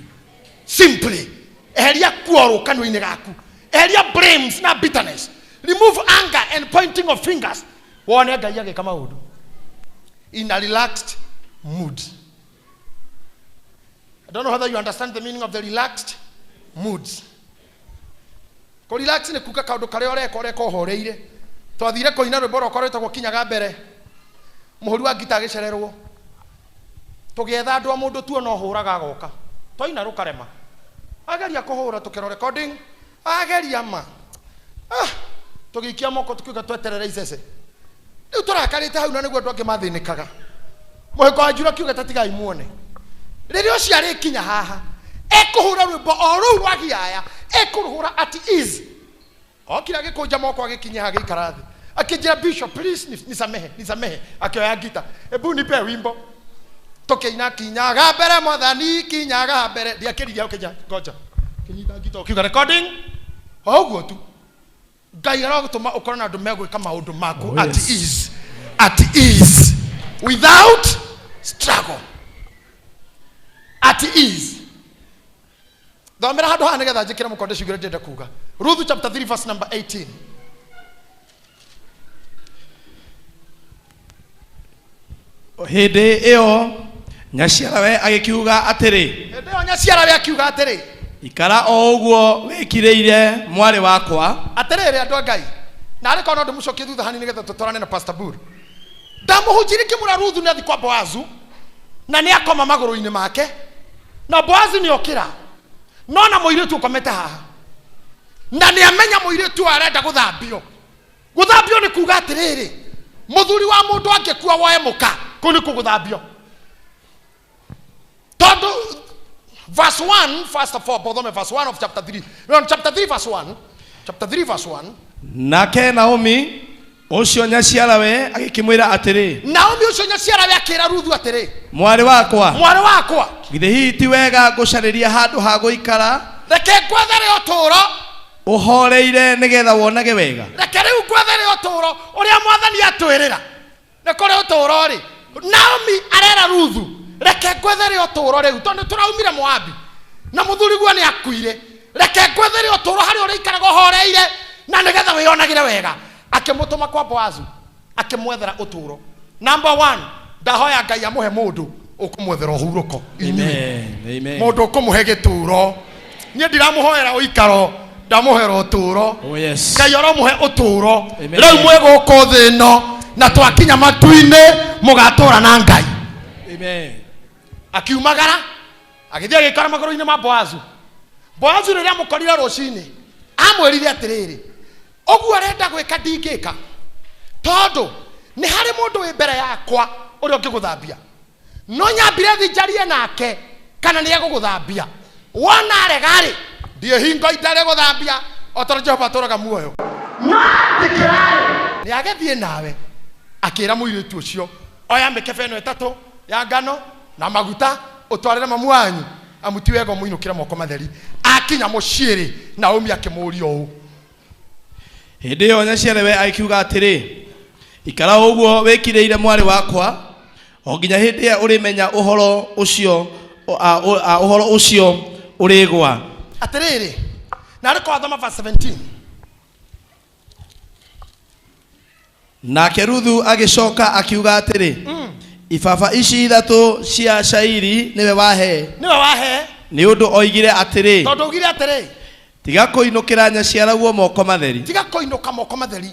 Eheria kuoro kanua-inĩ gaku. Eheria blames na bitterness. Remove anger and pointing of fingers. Wone Ngai agĩka maũndũ. In a relaxed mood. I don't know whether you understand the meaning of the relaxed moods. Ko relax nĩ kuka kaũndũ karĩa ũreka ũhoreire. Twathire kũina rwĩmbo rwakwa rwĩtagwo kinyaga mbere. Mũhũri wa ngita agĩcererwo. Tũgĩetha andũ a mũndũ tu no hũraga agoka. Twaina rũkarema. Ageria kũhũra tũkĩro recording. Ageria ma. Tũgĩikia moko tũkiuga tweterere icece. Rĩu tũrakarĩte hau na nĩguo andũ angĩ mathĩnĩkaga. Mũhĩko wa njura kiuga tatigai muone. Rĩrĩa ũcio arĩ kinya haha. Ekũhũra rwĩmbo o rũu rwagiaya. Ekũrũhũra at ease. Okira gĩkũnja moko agĩkinya ha gĩikara thĩ. Akijia bishop, please nisamehe. Akioya gita. Ebu nipe wimbo. Toke ina kinyaga bere mwathani kinyaga bere. Dia kirigia ukija goja. Kinyita gita ukiuga recording. Oguo tu. Ngai aragutuma ukora na ndomego kama undu maku at ease without struggle. At ease. Thomera handu hana getha njikira mukonde cigure ndenda kuga. Ruth chapter 3 verse number 18. Hĩndĩ ĩyo nyaciarawe agĩkiuga atĩrĩ. Hĩndĩ ĩyo nyaciarawe akiuga atĩrĩ. Ikara o ũguo wĩkirĩire mwarĩ wakwa. Atĩrĩrĩ andũ a Ngai. Na arĩ kono ndĩmucokie thutha hani nĩgetha tũtwarane na Pastor Bull. Ndamuhunjiri kimura Ruth nĩ athi kwa Boazu. Na nĩ akoma magũrũ-inĩ make. Na Boazu nĩ okĩra. No na mũirĩtu ũkomete haha. Na nĩ amenya mũirĩtu arenda gũthambio. Gũthambio nĩ kuuga atĩrĩrĩ. Mũthuri wa mũndũ angĩkua woe mũka. Kũu nĩ kũgũthambio. Tondũ verse 1 first of all, bothome verse 1 of chapter 3. No, chapter 3 verse 1. Chapter 3 verse 1. Nake Naomi ucio nyaciarawe agĩkĩmwĩra atĩrĩ. Naomi ucio nyaciarawe akĩra Ruthu atĩrĩ. Mwarĩ wakwa. Githĩ hihi ti wega ngũcarĩria handũ ha gũikara? Reke ngwethere ũtũũro. Ũhoreire nĩgetha wonage wega. Reke rĩu ngwethere ũtũũro ũrĩa Mwathani atwĩrĩra. Nĩ kũrĩ ũtũũro rĩ. Naomi arera Ruthu. Reke ngwethere ũtũũro rĩu tondũ tũraumire Moabi. Na mũthuri guo nĩ akuire. Reke ngwethere ũtũũro harĩa ũrĩikaraga ũhoreire na nĩgetha wĩonagĩre wega. Akĩmũtũma kwa Boazu. Akĩmwethera ũtũũro. Number 1, ndahoya Ngai amũhe mũndũ ũkũmwethera ũhurũko. Amen. Mũndũ ũkũmũhe gĩtũũro. Niĩ ndiramũhoera ũikaro, ndamũhera ũtũũro. Oh yes. Ngai aromũhe ũtũũro. Rĩu mwĩgũkũ thĩ ĩno na twakinya matu-inĩ mũgatũũra na Ngai. Amen. Akiumagara agĩthiĩ agĩikara magũrũ-inĩ ma Boazu. Boazu rĩrĩa amũkorire rũcinĩ amwĩrire atĩrĩrĩ, ũguo arenda gwĩka ndingĩka tondũ nĩ harĩ mũndũ wĩ mbere yakwa ũrĩa ũngĩgũthambia. No nyambire thinjarie nake kana nĩ egũgũthambia. Wona aregarĩ ndiĩhingo itarĩ gũthambia o tondũ Jehova atũũraga muoyo. No atĩkĩrarĩ nĩ agĩthiĩ nawe akĩra mũirĩtu ũcio, oya mĩkebe ĩno ĩtatũ ya ngano na maguta ũtwarĩre mamu wanyu amuti wega mũinũkĩre moko matheri. Akinya mũciĩ Naomi akĩmũũria ũũ. Hĩndĩ ĩyo nyaciarawe agĩkiuga atĩrĩ, ikara ũguo wĩkirĩire mwarĩ wakwa o nginya hĩndĩ ĩrĩa ũrĩmenya ũhoro ũcio ũrĩgwa. Atĩrĩrĩ, na arĩ kwathoma verse 17. Nake Ruthu agĩcoka akiuga atĩrĩ, ibaba ici ithatũ cia cairi nĩwe wahe. Nĩ ũndũ oigire atĩrĩ. Tondũ oigire atĩrĩ. Tiga kũinũkĩra nyaciaraguo moko matheri. Tiga kũinũka moko matheri.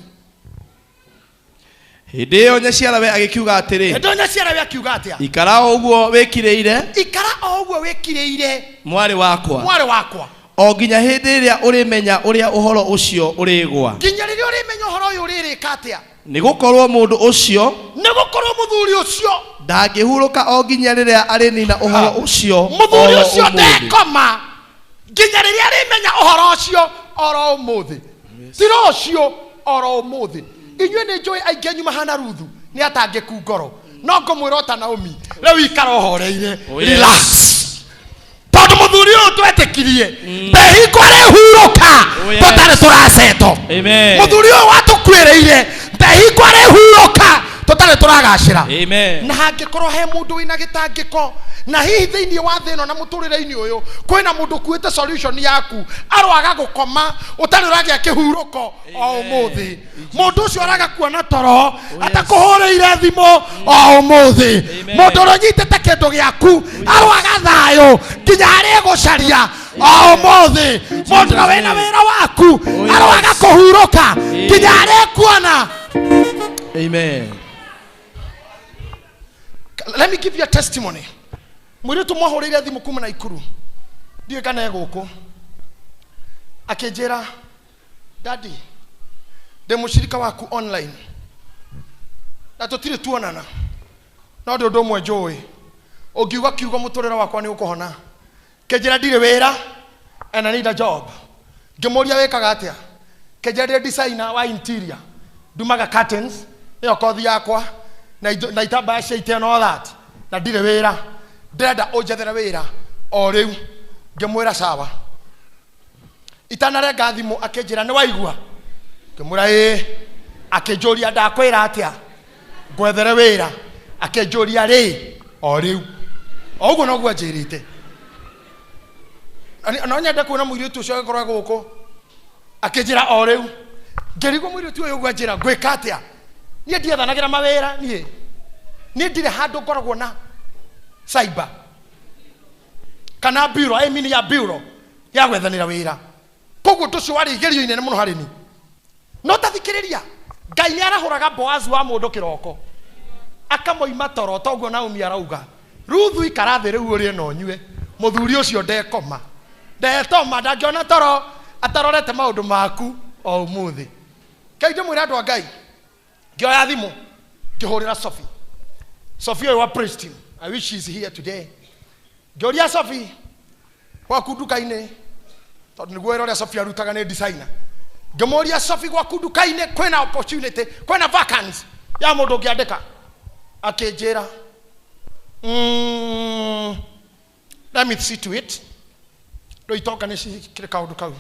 Hĩndĩ ĩyo nyaciarawe agĩkiuga atĩrĩ. Hĩndĩ ĩyo nyaciarawe akiuga atĩa. Ikara o ũguo wĩkirĩire. Ikara o ũguo wĩkirĩire. Mwarĩ wakwa. O nginya hĩndĩ ĩrĩa ũrĩmenya ũrĩa ũhoro ũcio ũrĩgwa. Nginya rĩrĩa ũrĩmenya ũhoro ũyũ ũrĩrĩka atĩa. Nĩgũkorwo mũndũ ũcio. Nĩgũkorwo mũthuri ũcio. Ndangĩhurũka o nginya rĩrĩa arĩnina ũhoro ũcio. Mũthuri ũcio ndekoma nginya rĩrĩa arĩmenya ũhoro ũcio oro ũmũthĩ. Ti rũciũ oro ũmũthĩ. Inyuĩ nĩ njũĩ aingĩ nyuma hana Ruthu nĩ atangĩku ngoro. No ngũmwĩra o ta Naomi rĩu ikara ũhoreire. Relax. Tondũ mũthuri ũyũ twetĩkirie ndehingwo arĩhurũka tũtarĩ tũraceto. Mũthuri ũyũ watũkuĩrĩire ndehingwo arĩhurũka tũtarĩ tũragacĩra. Na hangĩkorwo he mũndũ wĩna gĩtangĩko na hihi thĩinĩ wa thĩ ĩno na mũtũrĩre-inĩ ũyũ kwĩna mũndũ kuĩte solution yaku arwaga gũkoma ũtarĩ ũragĩa kĩhurũko o ũmũthĩ. Mũndũ ũcio araga kuona toro atakũhũrĩire thimũ o ũmũthĩ. Mũndũ ũrĩa ũnyitĩte kĩndũ gĩaku arwaga thayũ nginya harĩa gũcaria o ũmũthĩ. Mũndũ ũrĩa wĩna wĩra waku arwaga kũhurũka nginya harĩa kuona. Amen. Let me give you a testimony. Mũirĩtu mwahũrĩire thimũ kuma na Ikuru. Ndiũĩ kana egũkũ. Akĩnjĩra, Daddy, ndĩ mũcirika waku online. Na tũtirĩ tuonana. No ndĩ ũndũ ũmwe njũĩ. Ũngiuga kiugo mũtũrĩre wakwa nĩ ũkũhona. Kĩnjĩra ndirĩ wĩra and I need a job. Ngĩmũria wĩkaga atĩa. Kĩnjĩra ndĩ designer wa interior. ndumaga curtains ĩyo kothi yakwa na itambaya cia ite and all that na ndirĩ wĩra ndĩrenda ũnjethere wĩra o rĩu ngĩmwĩra sawa itanarenga thimũ akĩnjĩra nĩ waigua ngĩmwĩra ĩĩ akĩnjũria ndakwĩra atĩa ngwethere wĩra akĩnjũria rĩ o rĩu o ũguo noguo anjĩrĩte no nyende kuona mũirĩtu ũcio agĩkorwo gũkũ akĩnjĩra o rĩu ngĩrigwo mũirĩtu ũyũ ũguo anjĩra ngwĩka atĩa niĩ ndiethanagĩra mawĩra niĩ ndirĩ handũ ngoragwo na cyber kana bureau ya bureau ya gwethanĩra wĩra koguo tũcio warĩ igerio inene mũno harĩ ni no tathikĩrĩria Ngai nĩ arahũraga Boazu wa mũndũ kĩroko akamoima toro toguo Naomi arauga Ruthu ikara thĩ rĩu ũrĩe na ũnyue mũthuri ũcio ndekoma ndetoma ndangĩona toro atarorete maũndũ maku o ũmũthĩ kaĩ ndĩmwĩra andũ a Ngai ngĩoya thimũ ngĩhũrĩra Sophie ũyũ wa praise team I wish she's here today ngĩũria Sophie gwaku nduka-inĩ tondũ nĩguo wĩra ũrĩa Sophie arutaga nĩ designer ngĩmũria Sophie gwaku nduka-inĩ kwĩna opportunity kwĩna vacancy ya mũndũ ũngĩandĩka akĩnjĩra let me see to it do itoka nĩ kĩrĩ kaũndũ kau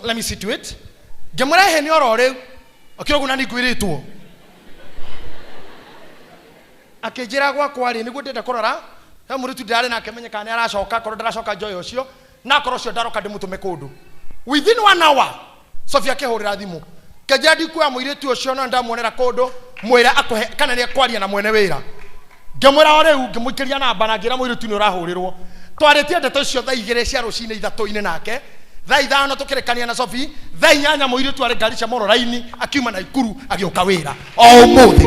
let me see to it ngĩmwĩra he nĩ oro rĩu akĩrogwo na nĩngwĩrĩtwo akĩnjĩra gwakwa rĩ nĩguo ndĩrenda kũrora he mũrĩtu ndarĩ nake menyeka nĩ aracoka korwo ndaracoka njoya ũcio na korwo ũcio ndaroka ndĩmũtũme kũndũ within 1 hour Sophia akĩhũrĩra thimũ kĩnjĩra ndikuoya mũirĩtu ũcio no ndamuonera kũndũ mwĩra akũhe kana nĩ ekwaria na mwene wĩra ngĩmwĩra o rĩu ngĩmũikĩria namba na ngĩra mũirĩtu nĩ ũrahũrĩrwo twarĩtie ndeto icio thaa 2 cia rũcinĩ 3 nake thaa 5 tũkĩrĩkania na Sophie thaa 8 mũirĩtu arĩ ngari cia Mororaini akiuma Naikuru agĩũka wĩra o ũmũthĩ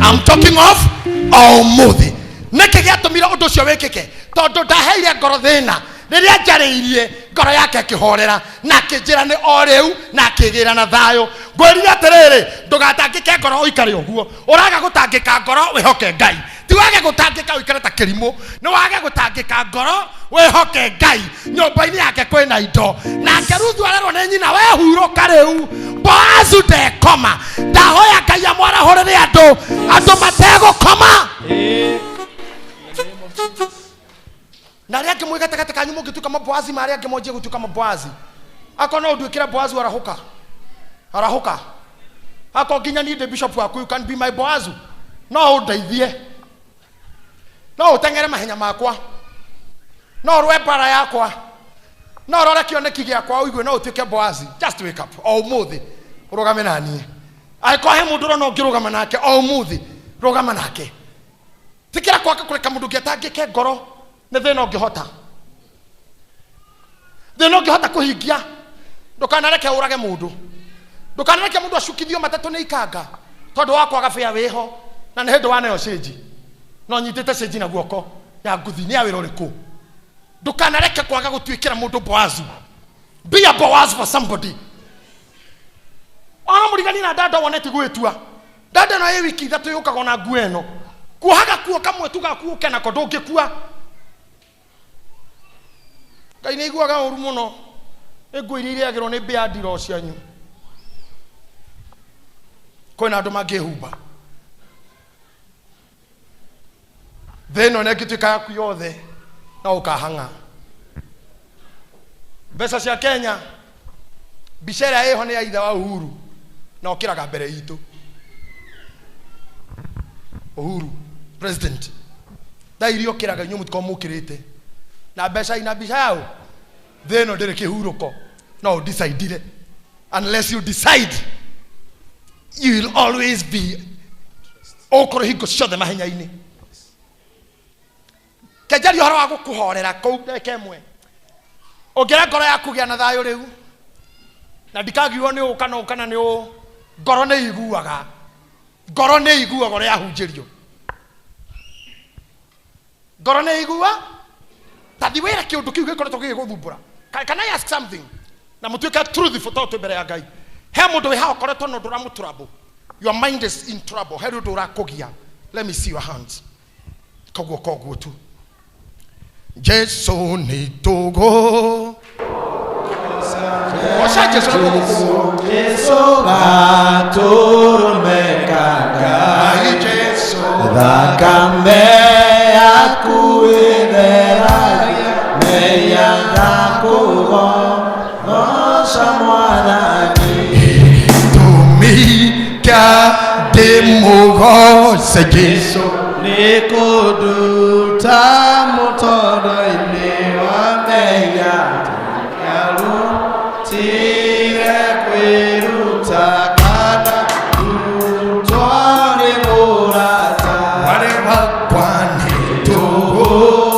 I'm talking of o ũmũthĩ nĩkĩ gĩatũmire ũndũ ũcio wĩkĩke tondũ ndaheire ngoro thĩna rĩrĩa njarĩirie ngoro yake akĩhorera na akĩnjĩra nĩ o rĩu na akĩgĩra na thayũ ngwĩrire atĩrĩrĩ ndũgatangĩke ngoro ũikare ũguo ũraga gũtangĩka ngoro wĩhoke Ngai ti wage gũtangĩka ũikare ta kĩrimũ nĩ wage gũtangĩka ngoro wĩhoke Ngai nyũmba-inĩ yake kwĩna indo nake Ruthu arerwo nĩ nyina wehurũka rĩu Boazu ndekoma ndahoya Ngai amwarahũrĩre andũ mategũkoma na rĩa ngĩmwĩ gatagatĩ kanyu mũngĩtuĩka maboazi marĩa ngĩmonjie gũtuĩka maboazi akona ũndũĩkĩra Boazu arahũka ako nginya niĩ ndĩ bishop waku you can be my Boazu no ũndeithie no ũteng'ere mahenya makwa no rwe bara yakwa no rore kĩoneki gĩakwa ũigue no ũtuĩke Boazi just wake up o ũmũthĩ ũrũgame na niĩ angĩkorwo he mũndũ ũrona ũngĩrũgama nake o ũmũthĩ rũgama nake tikĩra kwaka kũreka mũndũ ũngĩ atangĩke ngoro nĩ thĩna ũngĩhota kũhingia ndũkanareke ũrage mũndũ ndũkanareke mũndũ acukithio matatũ nĩ ikanga tondũ wa kwaga bĩa wĩho na nĩ hĩndĩ wanayo cĩnji no nyitĩte cĩnji na guoko ya nguthi nĩ ya wĩra ũrĩkũ ndũkanareke kwaga gũtuĩkĩra mũndũ Boazu be a Boaz for somebody ona mũrigani na dada wonete gwĩtua dada no ĩ wiki 3 yũkaga na nguo ĩno kuohaga kuo kamwe tugakuoke nako ndũngĩkua Ngai nĩ aiguaga ũru mũno nguo iria irĩagĩrwo nĩ mbĩa ndiro cianyu kwĩna andũ mangĩhumba thĩno nĩ ĩngĩtuĩka yaku yothe na ũkahang'a mbeca cia Kenya mbica ĩrĩa ĩho nĩ ya ithe wa Uhuru na ũkĩraga mbere itũ Uhuru president da irio kĩraga inyuĩ mũtiko mũkĩrĩte na mbeca ina mbica yao thĩno ndĩrĩ kĩhurũko no decide unless you decide you will always be ũkorwo hingo ciothe mahenya-inĩ kenjari ũhoro wa gũkũhorera kũu ndeka ĩmwe ũngĩra ngoro yaku gĩa na thayũ rĩu na ndikagiuo nĩ ũka kana nĩ ngoro nĩ iguaga ũrĩa yahunjĩrio ngoro nĩ igua tathi wĩra kĩũndũ kĩu gĩkoretwo gĩgũthumbũra can I ask something na mũtuĩke truthful tondũ mbere ya Ngai he mũndũ wĩ haha ũkoretwo na ũndũ ũramũtrouble your mind is in trouble he ũndũ ũrakũgia let me see your hands koguo tu Jesu nĩ tũgũ Osa Jesu Jesu gaturumekaga Jesu thakame yakuitheragia meya kugoca mwathani tumika ndimugoce Jesu nikuduta mutondo-ini wa meya yarutire kwiruta kana utware murata wale wakwani tugugoca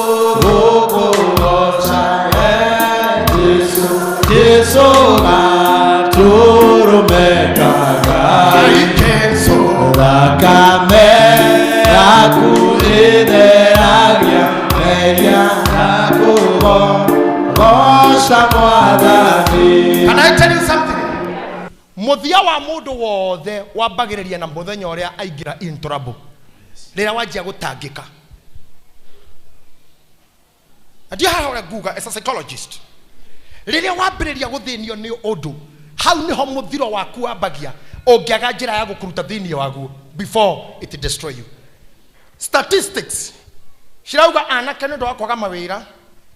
Jesu gaturumekaga Jesu thakame yakuitheragia meya kugoca mwathani. Can I tell you something? Muthia wa mundu wothe wambagiriria na muthenya uria aingira in trouble. Rira wajia gutangika. Ndio hara guga as a psychologist. Rira wambiriria guthinio ni undu. Hau niho muthiro waku wambagia. Ungiaga njira ya gukuruta thiini waguo before it destroy you. Statistics. Shirauga anake ndu wakwaga mawira.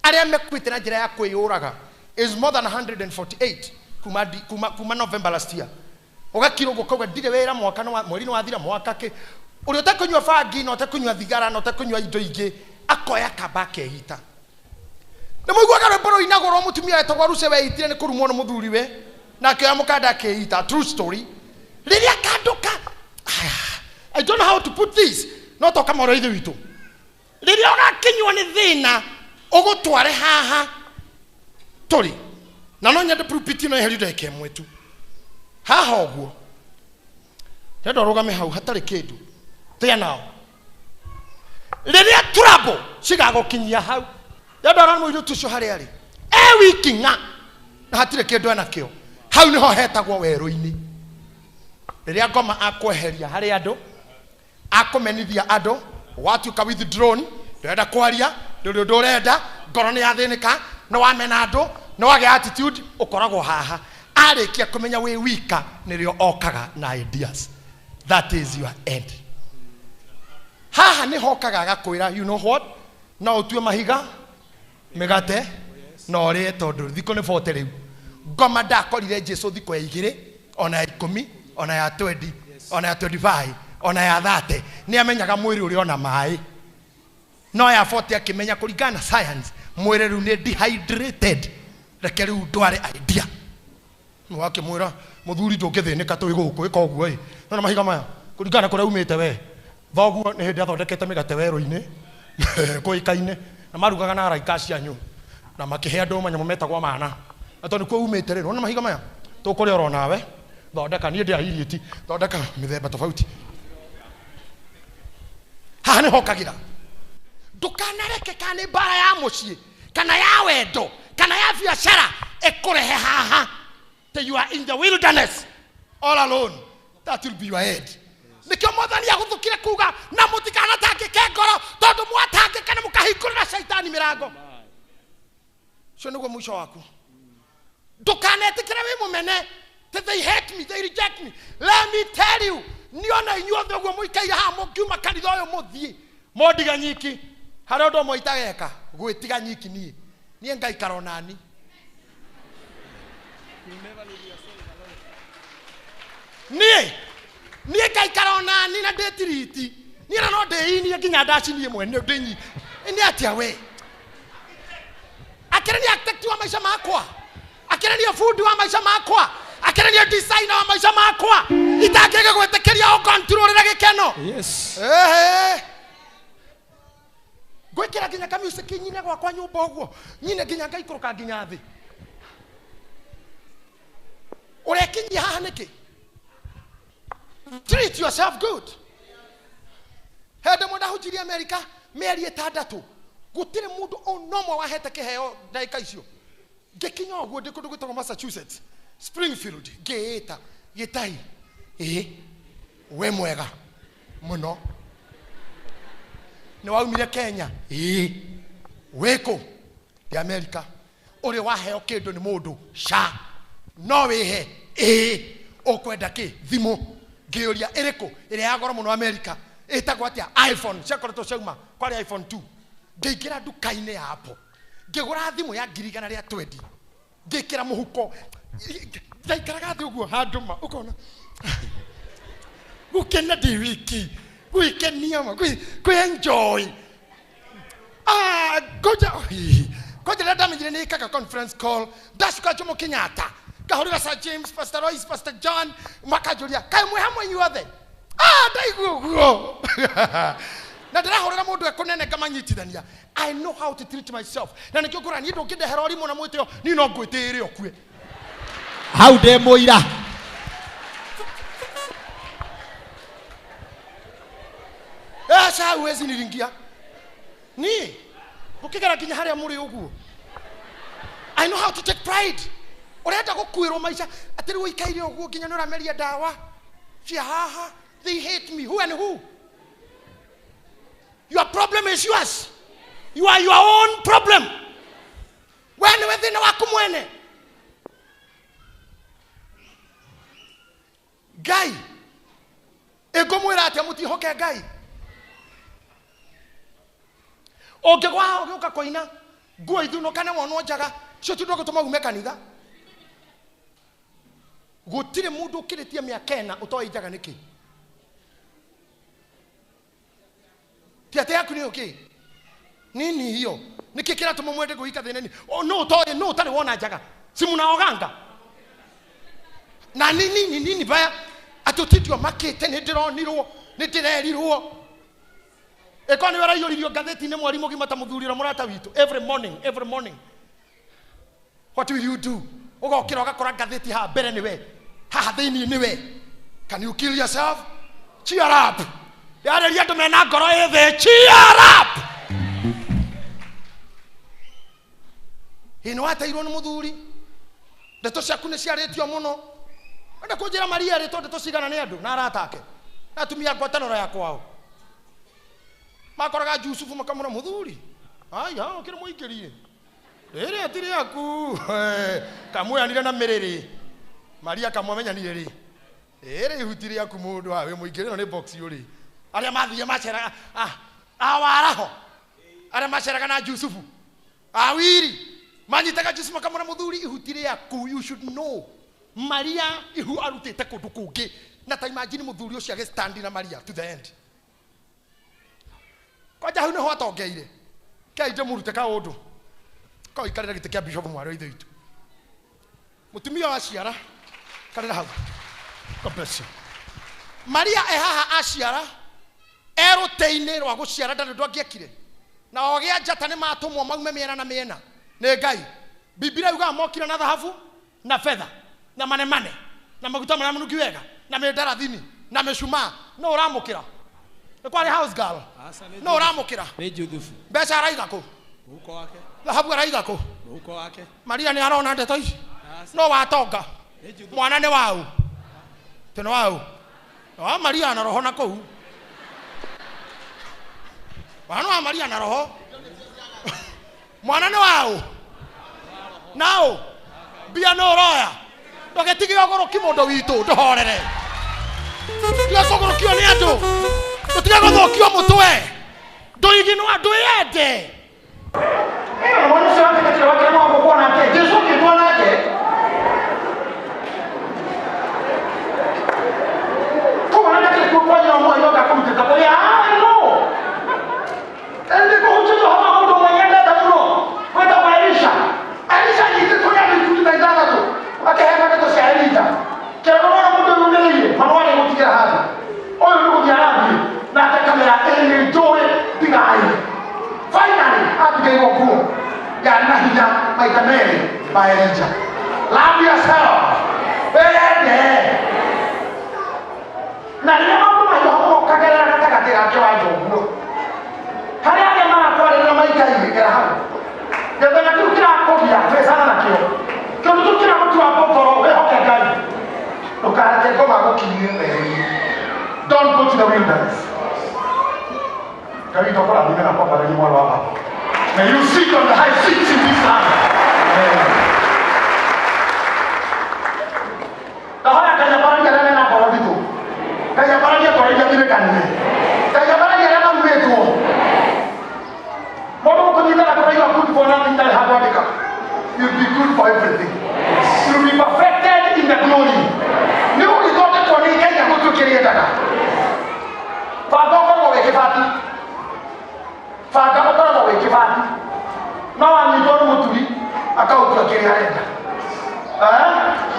Aria mekwite na njira ya kwiyuraga is more than 148 kuma November last year. Ugakiro gukauga ndire wira mwaka no mweri no wathira mwaka ke uri utakunywa bangi no utakunywa thigara no utakunywa indo ingi akoya kabake hita. Na muigwaga rwimbo inagoro mutumia etagwa ruce we itire ni kurumwo no muthuri we na kioya mukanda ke hita. True story. Riria kanduka I don't know how to put this. No toka moro ithe witu. Riria ugakinywa ni thina ugutware haha turi na no nyende pulpit no eheri ndeke mwetu haha oguo rendo rugame hau hatari kindu tia nao riria trouble cigagukinyia hau rendo ran muiru tucio hari ari wiki nga na hatire kindu anakio hau niho hetagwo weru-ini riria ngoma akweheria hari andu akumenithia andu watuka with drone ndenda kwaria ndio ndorenda ngoro ni yathinika no wamena andu no wage attitude ukoragwo haha arikia kumenya we wika nirio okaga na ideas. That is your end. Haha ni hokaga agakwira you know what na utue mahiga migate no ri tondu thiko ni 40 riu ngoma ndakorire Jesu thiko ya 2 ona ya 10 ona ya 20 ona ya 25 ona ya 30 ni amenyaga mwiri uri ona mai no ya 40 akimenya kuringana science mwiri ru ni dehydrated reke riu ndware idea no wake mwira muthuri ndungithinika twi guku ika uguo i na mahiga maya kuringana kuria umite we thoguo ni hindi athondekete migate weru-ini kuikaine na marugaga na araika cianyu na makihe andu manyamu metagwo mana na tondu kwa umite ri na mahiga maya tukuria ro nawe thondeka ni ndi ahirieti thondeka mithemba tofauti haha ni hokagira ndukanareke kana bara ya mucii kana ya wendo kana ya biashara ekurehe haha till you are in the wilderness all alone. That will be your head. Nikio mwathani aguthukire kuga na mutikana tangike ngoro tondu mwatangika na mukahingurira shaitani mirango cio niguo mwisho waku. Ndukanetikire wi mumene they hate me, they reject me. Let me tell you, niona inyuothe uguo muikaire haha mungiuma kanitha uyu muthie mondiga nyiki hari undu moitageka gwitiga nyiki nie ngaikara nani nie ngaikara nani na ndetiriti nie na no ndeinie nginya ndacinie mwene ndinyi ni atia we akira ni architect wa maisha makwa akira ni fundi wa maisha makwa akira ni designer wa maisha makwa itangege gwetekeria o control ra gikeno. Yes gwikira nginya ka music nyine gwakwa nyumba uguo nyine nginya ngaikuruka nginya thi urekinyia haha niki. Treat yourself good. Hede mwenda hujiri America mieri 6 gutire mundu onomwe wahete kiheo ndaika icio ngikinya uguo ndikundu gwitagwo Massachusetts Springfield ngiita Gitahi we mwega muno ni waumire Kenya weko di America uri waheo kindu ni mundu sha no wihe ukwenda ki thimu ngiuria iriku iri ya goro muno America itagwo atia iPhone ciakoretwo ciauma kwari iPhone 2 ngiingira nduka-ini ya Apple ngigura thimu ya 120 ngikira muhuko ndaikaraga thi uguo handuma ukona gukena ndi wiki gwikenia ma kwi enjoy koja leta mjini ni kaka conference call dashuka Jomo Kenyatta kahurira Sir James Pastor Royce Pastor John makajulia kai mwe hamwe nyuothe ndaiguo na ndirahurira mundu ekunene kama nyitithania I know how to treat myself na nikyo kura ni ndo kinde herori mona mwitio ni no ngwitire okue hau de moira sasa uwezi niringia ni ukigera kinya haria muri uguo I know how to take pride urenda gukwirwo maisha atiri wikaire uguo kinya nura meria dawa cia haha they hate me who and who your problem is yours you are your own problem when within waku mwene Ngai egomwira atia mutihoke Ngai ogegwa ogiuka koina nguo ithuno kana wonwo njaga cio tindu gutuma ume kanitha gutire mundu ukiritie miaka 4 utoi njaga niki tiate yaku ni okay nini hiyo niki kira tumumwende guika theneni oh no utoi no utari wona njaga simunaoganga na nini baya atutitio makete ni ndironirwo ni ndirerirwo ekoni wera yoririo gatheti ni mwarimu gimata muthurira murata witu every morning what will you do ugokira ugakora gatheti ha mbere niwe ha thini niwe can you kill yourself cheer up yare riatu mena ngoro ethe cheer up ino atairwo ni muthuri ndeto ciaku ni ciaritio muno anda kunjira Maria ri tonde tucigana ni andu na aratake atumia ngwataniro ya kwao makoraga Yusufu makamura muthuri aya ukire muingirie riri atiri yaku kamweanire na miriri Maria kamwamenyanire ri iri ihutire yaku mundu awe muingiriro ni box yuri aria mathie macera awaraho aria maceraga na Yusufu awiri manyitaga Yusufu makamura muthuri ihutire yaku you should know Maria ihu arutite kundu kungi na ta imagine muthuri ucio agestandi na Maria to the end koja hau neho atongeire kaije murute ka undu ko ikarira gite kia bishop mwaro ithu itu mutumia wa ciara karira hau God bless you Maria ehaha aciara eruteine rwa guciara ndandu ndwangiekire na ogia njata ni matumwo maume miena na miena ni Ngai Biblia yuga mokira na dhahabu na fedha na manemane na maguta maramunuki wega na medarathini na meshuma no uramukira kwani house girl no uramukira ni Juthufu mbeca araiga ku huko wake dhahabu araiga ku huko wake Maria ni arona ndeto ici no watonga mwana ni wau teno wau wa Maria na roho na ku wa Maria na roho mwana ni wau nao bia no roya ndogetige ogoro kimondo witu ndohorere kia sogoro kio ni andu ndotige gothokio mutwe ndoigino andu yende mwana sio ati katika wake mwa kuona ke Yesu kidwa nake kwa nani kikuponya moyo kakumtaka kwa no ende kuhusu hawa mtu mwenye ndata mno kwenda kwa Elisha jitukulia vitu vinaendana tu akahema ndio shaelita kero mtu mwenye manwali kutia hapa oyo ndugu jarabi na hata kamera ile toe bigai finally apige nguo ya nahija maitameli by Elijah love yourself bebe na ile mambo mayo kagera nataka tena kwa nguo hali yake mara kwa ile maika hivi kera hapo ndio na tukira kopia pesa na kio kio tukira mtu hapo koro wewe hoka ukate goma kukinyime don't go to the wilderness kari tokora bimena kwa bali mwa hapa may you sit on the high seats in this land Kahaya kaya barang jalan nak bawa itu. Kaya barang dia korang jadi kan ni. Kaya barang dia nak ambil tu. Mau kau kita nak korang yang good for nothing dari haba deka. You'll be good for everything. You'll be perfected in the glory. Ni itu tak kau ni kaya aku tu kiri dah. Faga kau mau ikut Faga kau mau ikut Nawa ni tu mutuli akau tu kiri ada.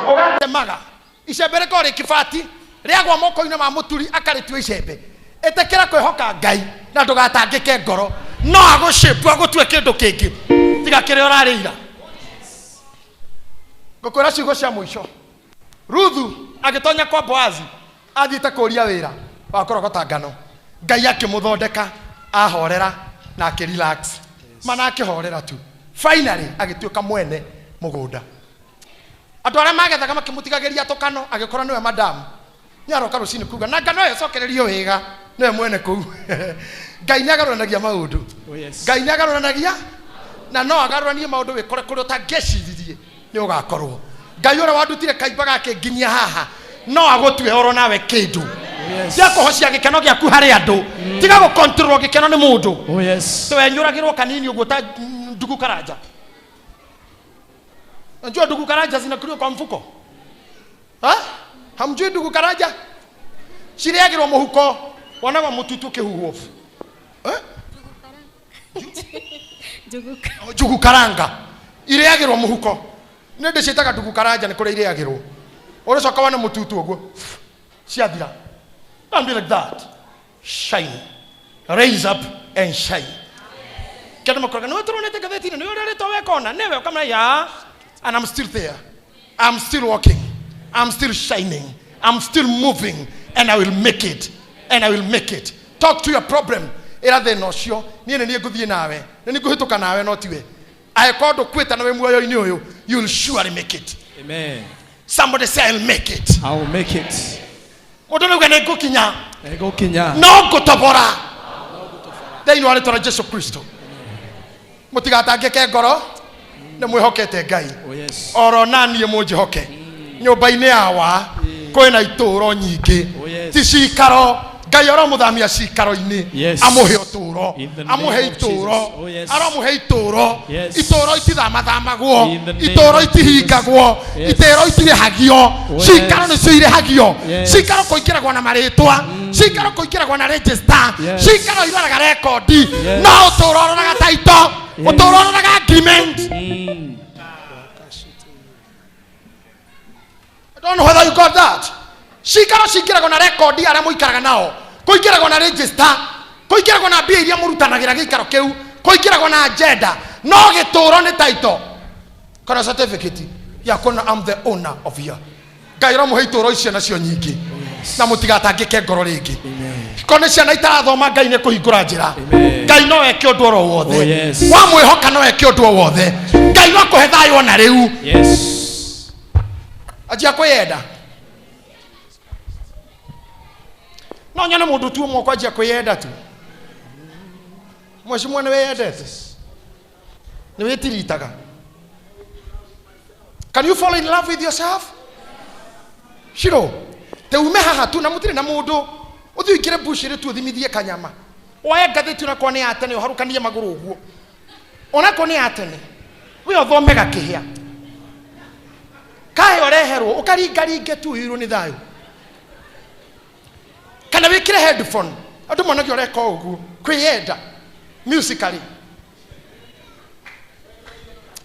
Ogante maga. Icembe rĩkorwo rĩkĩbati rĩagwa moko-inĩ ma mũturi akarĩtua icembe ĩtĩkĩra kwĩhoka Ngai na ndũgatangĩke ngoro no agũcĩpu agũtue kĩndũ kĩngĩ tiga kĩrĩa ũrarĩira. Ngũkwĩra ciugo cia mũico. Ruthu agĩtonya kwa Boazi athiĩte kũũria wĩra wa kũrogota ngano. Ngai akĩmũthondeka ahorera na akĩrelax mana akĩhorera tu. Finally agĩtuĩka mwene mũgũnda. Andũ arĩa magethaga makĩmũtigageria tũkano agĩkora nĩwe madam nĩaroka rũcinĩ kuga na ngano ĩyo cokererio wega nĩwe mwene kũu. Ngai nĩagarũranagia maũndũ. Ngai nĩagarũranagia na no agarũranie maũndũ wĩkore kũrĩa ũtangĩciririe nĩ ũgakorwo. Ngai ũrĩa wandutire kaimba gake nginyia haha no agũtue oro nawe kĩndũ cia kũhocia gĩkeno gĩaku harĩ andũ tiga gũkontrol gĩkeno nĩ mũndũ. Tũwenyũragĩrwo kanini ũguo ta ndugu karanja. Unajua ndugu karanja zinakuliwa kwa mfuko? Ha? Hamjui ndugu karanja? Shiriagirwo muhuko wanawa mututu kihuhofu. Eh? Ndugu karanga. Iriagirwo muhuko. Nende citaga ndugu karanja ni kure iriagirwo. Uracoka wana mututu uguo. Ciathira. Don't be like that. Shine. Raise up and shine. Kenda makoraga no turonete gatheti-inĩ nĩ ũrĩrĩtwo wekona newe kama ya. And I'm still there. I'm still walking. I'm still shining. I'm still moving. And I will make it. And I will make it. Talk to your problem. Ira the nocio. Niĩ nĩ ngũthiĩ nawe. Nĩ ngũhĩtũka nawe no tiwe. Angĩkorwo ndũkwĩta nawe muoyo-inĩ ũyũ, you will surely make it. Amen. Somebody say I'll make it. I will make it. Mũndũ nĩ nĩ ngũkinya. Ngũkinya. No ngũtobora. Thĩinĩ wa rĩĩtwa rĩa Jesũ Kristo. Mũtigatangĩke ngoro. Nĩ mwĩhokete Ngai. Oro naniĩ mũnjĩhoke. Nyũmba-inĩ yawa kwĩna itũũro nyingĩ. Ti cikaro. Ngai aramũthamia cikaro-inĩ. Amũhe ũtũũro. Amũhe itũũro. Aramũhe itũũro. Itũũro itithamathamagwo. Itũũro itihingagwo. Itũũro itirĩhagio. Cikaro nĩcio irĩhagio. Cikaro kũingĩragwo na marĩtwa. Cikaro kũingĩragwo na register. Cikaro iroraga rekondi. No ũtũũro ũroraga taito. Ũtũũro ũroraga agreement. I don't know whether you got that. Cikaro cikĩragwo na rekondi arĩa mũikaraga nao. Kũingĩragwo na register. Kũingĩragwo na mbia iria mũrutanagĩra gĩikaro kĩu. Kũingĩragwo na agenda. No gĩtũũro nĩ taito. Kana certificate ya kona I'm the owner of here. Ngai aramũhe itũũro icio nacio nyingĩ. Na mũtigatangĩke ngoro rĩngĩ. Kone ciana itarathoma Ngai nĩ kũhingũra njĩra. Ngai no eke ũndũ oro wothe. Wa mwĩhoka no eke ũndũ o wothe. Ngai no akũhe thayũ ona rĩu. Ajia kwĩyenda. No nyone mũndũ tu ũmwe kwa ajia kwĩyenda tu. Mheshimiwa nĩ wĩyendete. Nĩ wĩtiritaga. Can you fall in love with yourself? Shiro. Te ume haha tu na mũtirĩ na mũndũ. Ũthiĩ ikire bushire tu thimithie kanyama. Oya ngathĩti na kone atene ũharũkanie magũrũ ũguo. Ona kone atene. We ũthome gakĩhĩa. Kahe ũreherwo ũkaringaringe tu irwo nĩ thayũ. Kana wĩkĩre headphone. Andũ monagia ũreka ũguo. Kwĩyenda. Musically.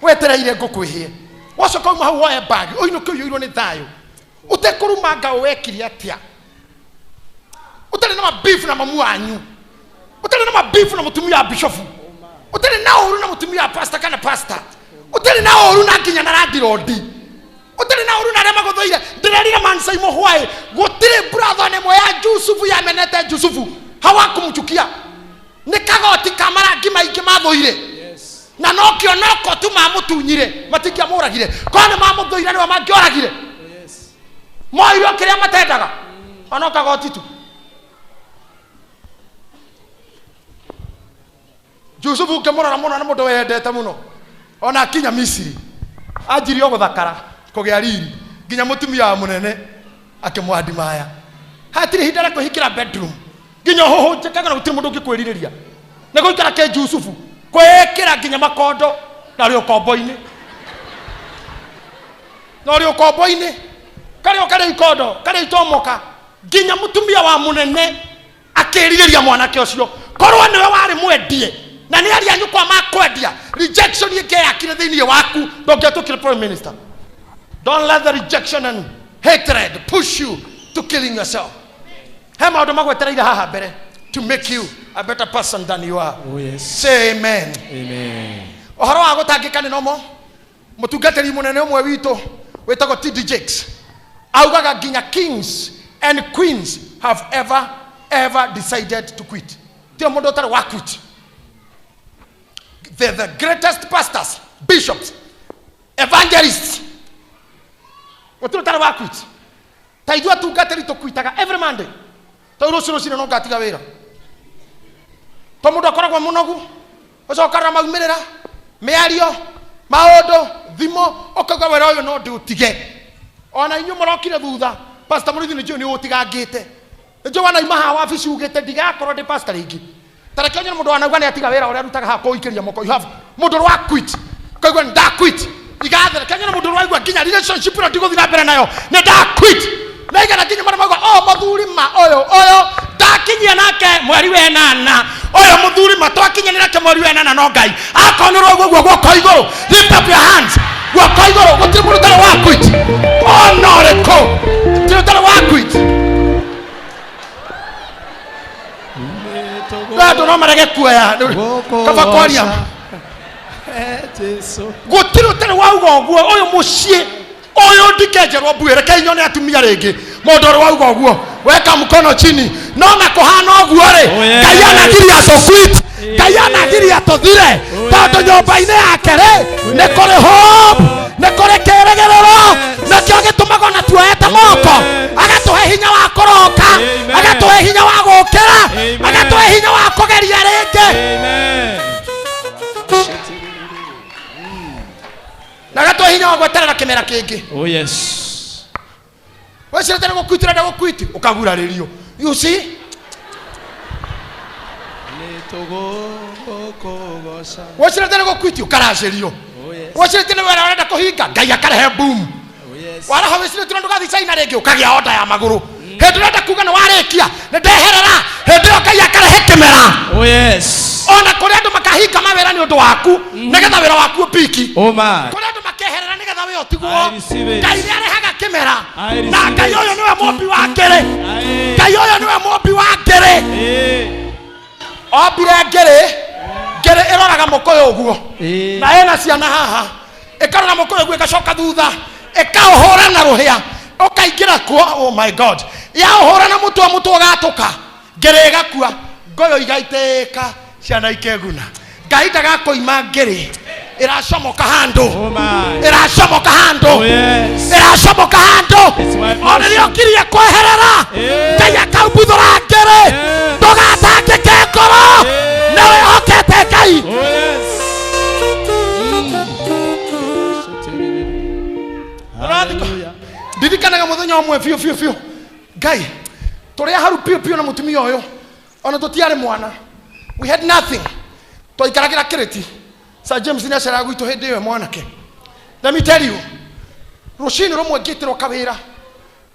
Wetereire ngũkwĩhie. Wacoka uma hau woe bag. Ũinũke ũiyũirwo nĩ thayũ. Ũtekũrumanga wekire atĩa. Utale na mabifu na mamu wanyu. Utale na mabifu na mutumia bishofu. Utale na oru na mutumia pastor kana pastor. Utale na oru na kinya na radirodi. Utale na oru na rema gothoire. Ndirerira mansa imo hwae. Gotire brother ne moya Yusufu ya menete Yusufu. Hawakumchukia. Ni kagoti kamara ngima ingi mathoire. Na nokio noko tu mamutunyire. Matingia muragire. Kone mamuthoire ni mangĩoragire. Moiro kiria matendaga. Ono kagoti tu. Yusufu kemora na mũno na mũndũ wendete mũno. Ona akinya Misiri Anjirio guthakara kugea riri nginya mutumia wa munene akimwadimaya hatiri hindara kuhikira bedroom nginya hoho njekaga na gutiri mundu ngikwiririria na guikara ke Yusufu kwekira nginya makondo na rio kombo-ini kare ikondo kare itomoka nginya mutumia wa munene akiririria mwanake ucio korwa niwe wari mwendie na ni ari anyukwa makwendia rejection yake yakire thiini waku ndongetukire prime minister. Don't let the rejection and hatred push you to killing yourself. He maundu magwetereire haha mbere to make you a better person than you are. Oh yes. Say amen. Amen. Ohoro wa gutangika ni nomo mutungatiri munene umwe wito wetagwo TD Jakes augaga nginya kings and queens have ever decided to quit. Tio mundu utari wa quit. They're the greatest pastors, bishops, evangelists. Watu utari wa quit. Taidua tungatiri to quitaga every Monday. Tauro sino no gatiga wira. Tomundo akoragwo munogu. Ocokara maumirira miario maondo thimo okaga wera uyu no ndiutige. Ona inyu morokire thutha pastor Murithi ni joni utigangite. Njo wana imaha wa fici ugite ndigakorwo ndi pastor ringi. Tareke onye mundu wanauga ni atiga wira uria rutaga ha kuikiria moko. You have mundu wa quit. Kaigwa nda quit. Igathere kenya mundu waigwa nginya relationship ro ndiguthira mbere nayo. Ni nda quit. Na igana nginya mara magwa muthuri ma oyo ndakinyia nake mweri we 8 oyo muthuri ma twakinyia nake mweri we 8 no ngai akonirwo guo guoko iguru. Lift up your hands. Guoko iguru gutiri mundu tara wa quit. Oh no reko tiri tara wa quit. Ndio no marege kuya kaba kwaria gutiri tara wa ugo oyo mucie oyo ndikejerwo bwire kainyone atumia ringi modoro wa ugo weka mkono chini nona kohana oguo ri kayana giri atoquit kayana giri atothire tondu nyumba-ini yake ri ni kuri hope ni kuri kiregerero na kio gitumaga na tuoete moko agatuhe hinya wa kuroka agatuhe hinya wa gukira agatuhe hinya wa kugeria ringi nagatuhe hinya wa gweterera kimera kingi. Oh yes. Wesire tena gukwitira nda gukwiti ukagura ririo. You see? Wesire tena gukwiti ukaracerio. Oh yes. Wesire tena wera urenda kuhinga ngai akarehe boom. Oh yes. Wara ho wesire tena ndugathi China ringi ukagia oda ya maguru. Hindi urenda kuga ni warikia ni ndeherera hindi ngai akarehe kimera. Oh yes. Ona kuri andu makahinga mawira ni undu waku nigetha wira waku piki. Oh my. Kuri andu makeherera nigetha we otigwo. Ngai ni arehaga kimera. Na ngai uyu niwe mombi wa ngiri. Ngai uyu niwe mombi wa ngiri. Ombire ngiri iroraga mukoyo uguo. Na ena ciana haha. Ikarora mukoyo uguo igacoka thutha. Ikauhura na ruhia. Ukaingira kwa oh my God. Ya uhura na mutu gatuka. Ngiri igakua. Ngoyo igaiteka. Ciana ikeguna. Ngai ndagakoima ngiri. Iracomoka handu. Iracomoka handu. Iracomoka handu. Ona rio kiria kweherera. Ngai akaumbithura ngiri. Ndugatangike ngoro. Nawe hokete Ngai. Ndirikanaga muthenya umwe biu Ngai turia haru piu na mutumia uyu ona tutiare mwana. We had nothing. Twaikaragira kireti. Sir James ni acera gwitu hindi iyo mwanake. Let me tell you. Rushini rumwe ngitirwo kawira.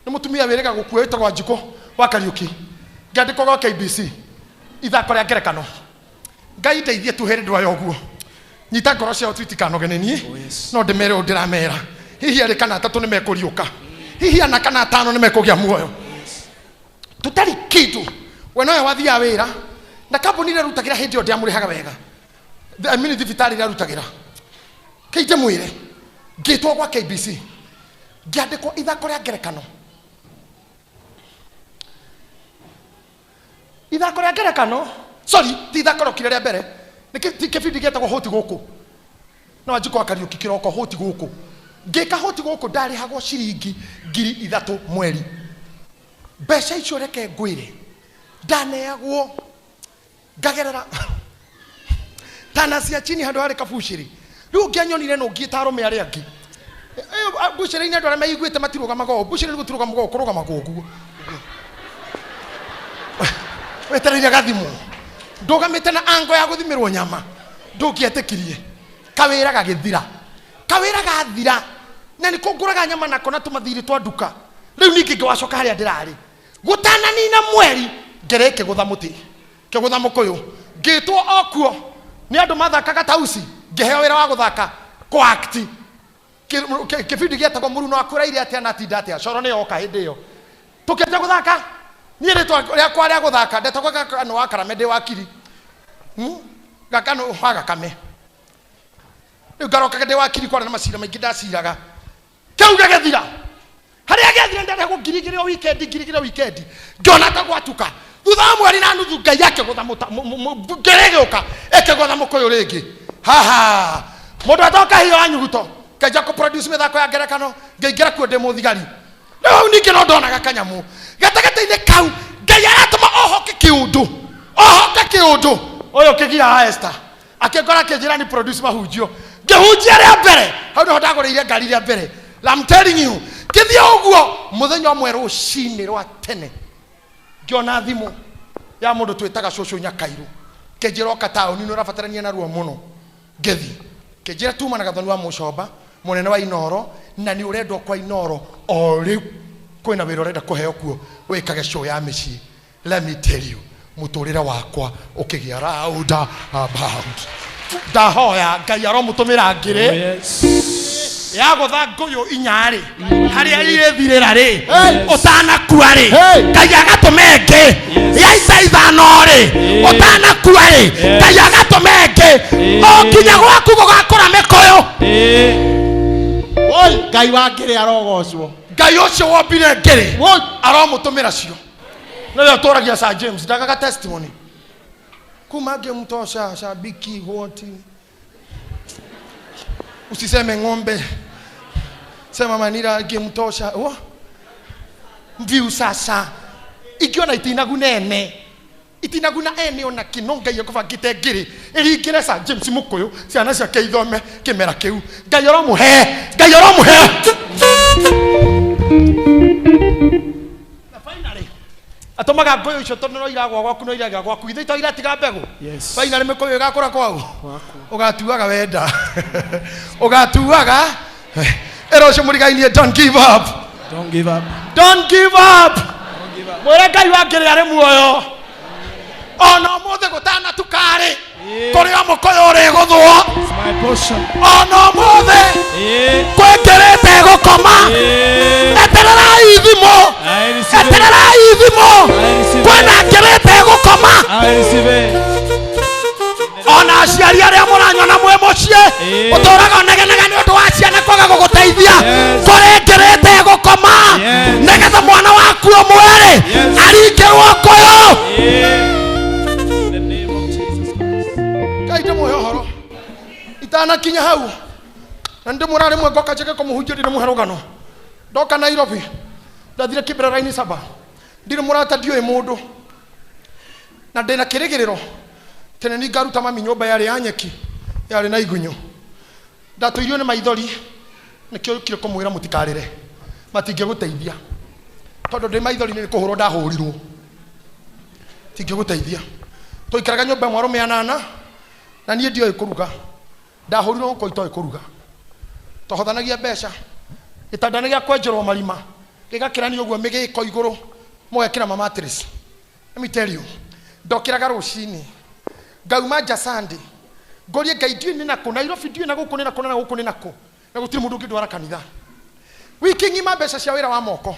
Ni mutumia wirega gukueta kwa jiko wa Kariuki. Ngandiko kwa KBC. Ithako ria ngerekano. Ngai ndeithie tu hindi ndwa yoguo. Nyita ngoro cia twitikano genenie. No ndimere ndiramera. Hihi ari kana atatu nimekuriuka. Hihi ana kana atano nimekugia muoyo. Tutari kitu. We nowe wathia wira. Na kambuni ile rutagira hindi yo ndiamurihaga wega. Amini thibitari ria rutagira. Keite mwire. Ngitwo kwa KBC. Ngiandikwo ithako ria ngerekano. Ithako ria ngerekano. Sorry, ti ithako rokire ria mbere. Niki kibindi getagwo hoti guku. Na wajiko wa Kariuki kiroko hoti guku. Ngika hoti guku ndari hagwo ciringi 3,000 mweri. Mbeca icio reke ngwire. Ndaneagwo ngagerera tana cia chini handu hari kabushiri riu ngianyonire no ngieta arume aria angi buchere-inĩ andũ arĩa maiguĩte matirũgamaga ũũ. Buchere-inĩ gũtirũgamaga ũũ, kũrũgamaga ũguo. Wetereire gathimũ. Ndũgamĩte na ango ya gũthimĩrwo nyama. Ndũngĩetĩkirie. Kawĩra gagĩthira. Kawĩra gathira. Na nĩ kũngũraga nyama nako na tũmathirĩ twa nduka. Rĩu ningĩ ngĩwacoka harĩa ndĩrarĩ. Gũtananina mweri ngere kĩgũtha mũtĩ. Kĩgũtha mũkũyũ. Ngĩtwo okuo nĩ andũ mathakaga tausi. Ngĩheo wĩra wa gũthaka kwa act. Kĩbindi gĩetagwo Mũruno akũraire atĩa na atinda atĩa. Coro nĩ yoka hĩndĩ ĩyo. Tũkĩambia gũthaka. Niĩ rĩtwa rĩakwa rĩa gũthaka ndetagwo Gakano wa Karame ndĩ wakiri. Gakano wa Gakame. Rĩu ngaroka ndĩ wakiri kwarĩ na macira maingĩ ndaciraga. Kĩu gĩgĩthira. Harĩa gĩathira ndetagwo ngirigĩrĩo weekend. Ngĩona ta gwatuka. Thutha wa mweri na nuthu Ngai akĩgũtha ngĩrĩgĩũka ĩkĩgũtha mũkũyũ rĩngĩ. Haha. Mũndũ atoka hiyo anyuguto. Kaja ko produce mĩthako ya ngerekano. Ngĩingĩra kuo ndĩ mũthigari. Rĩu ningĩ no ndonaga kanyamu. Gatagata-inĩ kau Ngai aratũma ohoke kĩũndũ. Ohoke kĩũndũ. Ũyũ kĩgia Esther. Akĩngora kĩnjĩra ni produce mahunjio. Ngĩhunjia rĩa mbere. Hau nĩho ndagũrĩire ngari rĩa mbere. I'm telling you. Gĩthiĩ ũguo mũthenya ũmwe rũcinĩ rwa tene. Ngĩona thimũ ya mũndũ twĩtaga cũcũ Nyakairũ. Kĩnjĩra oka taũni nĩ ũrabatarania na ruo mũno. Ngĩthiĩ. Kĩnjĩra tuma na Gathoni wa Mũcomba, mũnene wa Inoro, na nĩ ũrendwo kwa Inoro o rĩu. Kwĩna wĩra ũrenda kũheo kuo wĩkage show ya mĩciĩ. Let me tell you, mũtũrĩre wakwa ũkĩgĩa round about. Ndahoya Ngai aromũtũmĩra ngĩrĩ ya gũtha ngũyũ inyarĩ harĩa irĩthirĩra rĩ ũtanakua rĩ Ngai agatũme ĩngĩ ya ica ithano rĩ ũtanakua rĩ Ngai agatũme ĩngĩ o nginya gwaku gũgakũra mĩkũyũ. Oi, Ngai wa ngĩrĩ arogocwo. Ngai ũcio wombire ngĩrĩ aromũtũmĩra cio. Nĩwe ũtũragia Sir James ndagaga testimony. Kuma ngemtosha shabiki wote. Usiseme ng'ombe. Sema Manira ngemtosha. Mviu sasa. Ikiona itinaguna ene. Itinaguna ene ona kinonga yokuvagite ngiri. Ĩringĩre Sir James mũkũyũ. Ciana ciake ithome kĩmera kĩu. Ngai aromuhe. Ngai aromuhe. Atomaga ngũyũ icio tondũ no iragwa gwaku no iraga gwaku ithe ito iratiga mbegũ. Finally mĩkũyũ ĩgakũra kwao. Ũgatuaga wenda. Ũgatuaga. Ero ũcio mũrigainie don't give up. Don't give up. Don't give up. Mwĩre Ngai wa ngĩrĩ arĩ muoyo. Ona ũmũthĩ gũtana tukarĩ. Kũrĩ o mũkũyũ ũrĩ gũthwo. My portion. Ona ũmũthĩ kwĩngĩrĩte gũkoma. Etererai thimo. Etererai thimo. Kwĩna ngĩrĩte gũkoma. Ona aciari arĩa mũranyona mwĩ mũciĩ ũtũraga ũnegenaga nĩ ũndũ wa ciana kwaga gũgũteithia. Kũrĩ ngĩrĩte gũkoma nĩgetha mwana waku ũmwĩrĩ aringĩrwo ũkũyũ. Ngai ndĩmũhe ũhoro itanakinya hau na ndĩmũra rĩmwe ngoka njĩke kũmũhunjia ndĩ mũhe rũgano. Ndoka Nairobi ndathire Kĩbĩra-inĩ Saba ndirĩ mũrata ndiũĩ mũndũ na ndĩna kĩrĩgĩrĩro tene ni ngaruta mami nyũmba yarĩ ya nyeki yarĩ na igunyũ. Ndatũirio nĩ maithori nĩkĩo kire kũmwĩra mũtikarĩre matingĩgũteithia tondũ ndĩ maithori nĩ kũhũrwo ndahũrirwo tingĩgũteithia. Tũikaraga nyũmba ĩmwe arũme anana na niĩ ndioĩ kũruga ndahũrirwo gũkũ itoĩ kũruga. Twahothanagia mbeca gĩtanda nĩ gĩa kwenjerwo marima gĩgakĩrania ũguo mĩgĩko igũrũ mũgekĩra ma mattress. Let me tell you, ndokĩraga rũcinĩ ngauma nja Sunday ngorie Ngai ndiũĩ nĩ nakũ Nairobi ndiũĩ na gũkũ nĩ nakũ na gũkũ nĩ nakũ na gũtirĩ mũndũ ũngĩndwara kanitha. Wiki ng'ima mbeca cia wĩra wa moko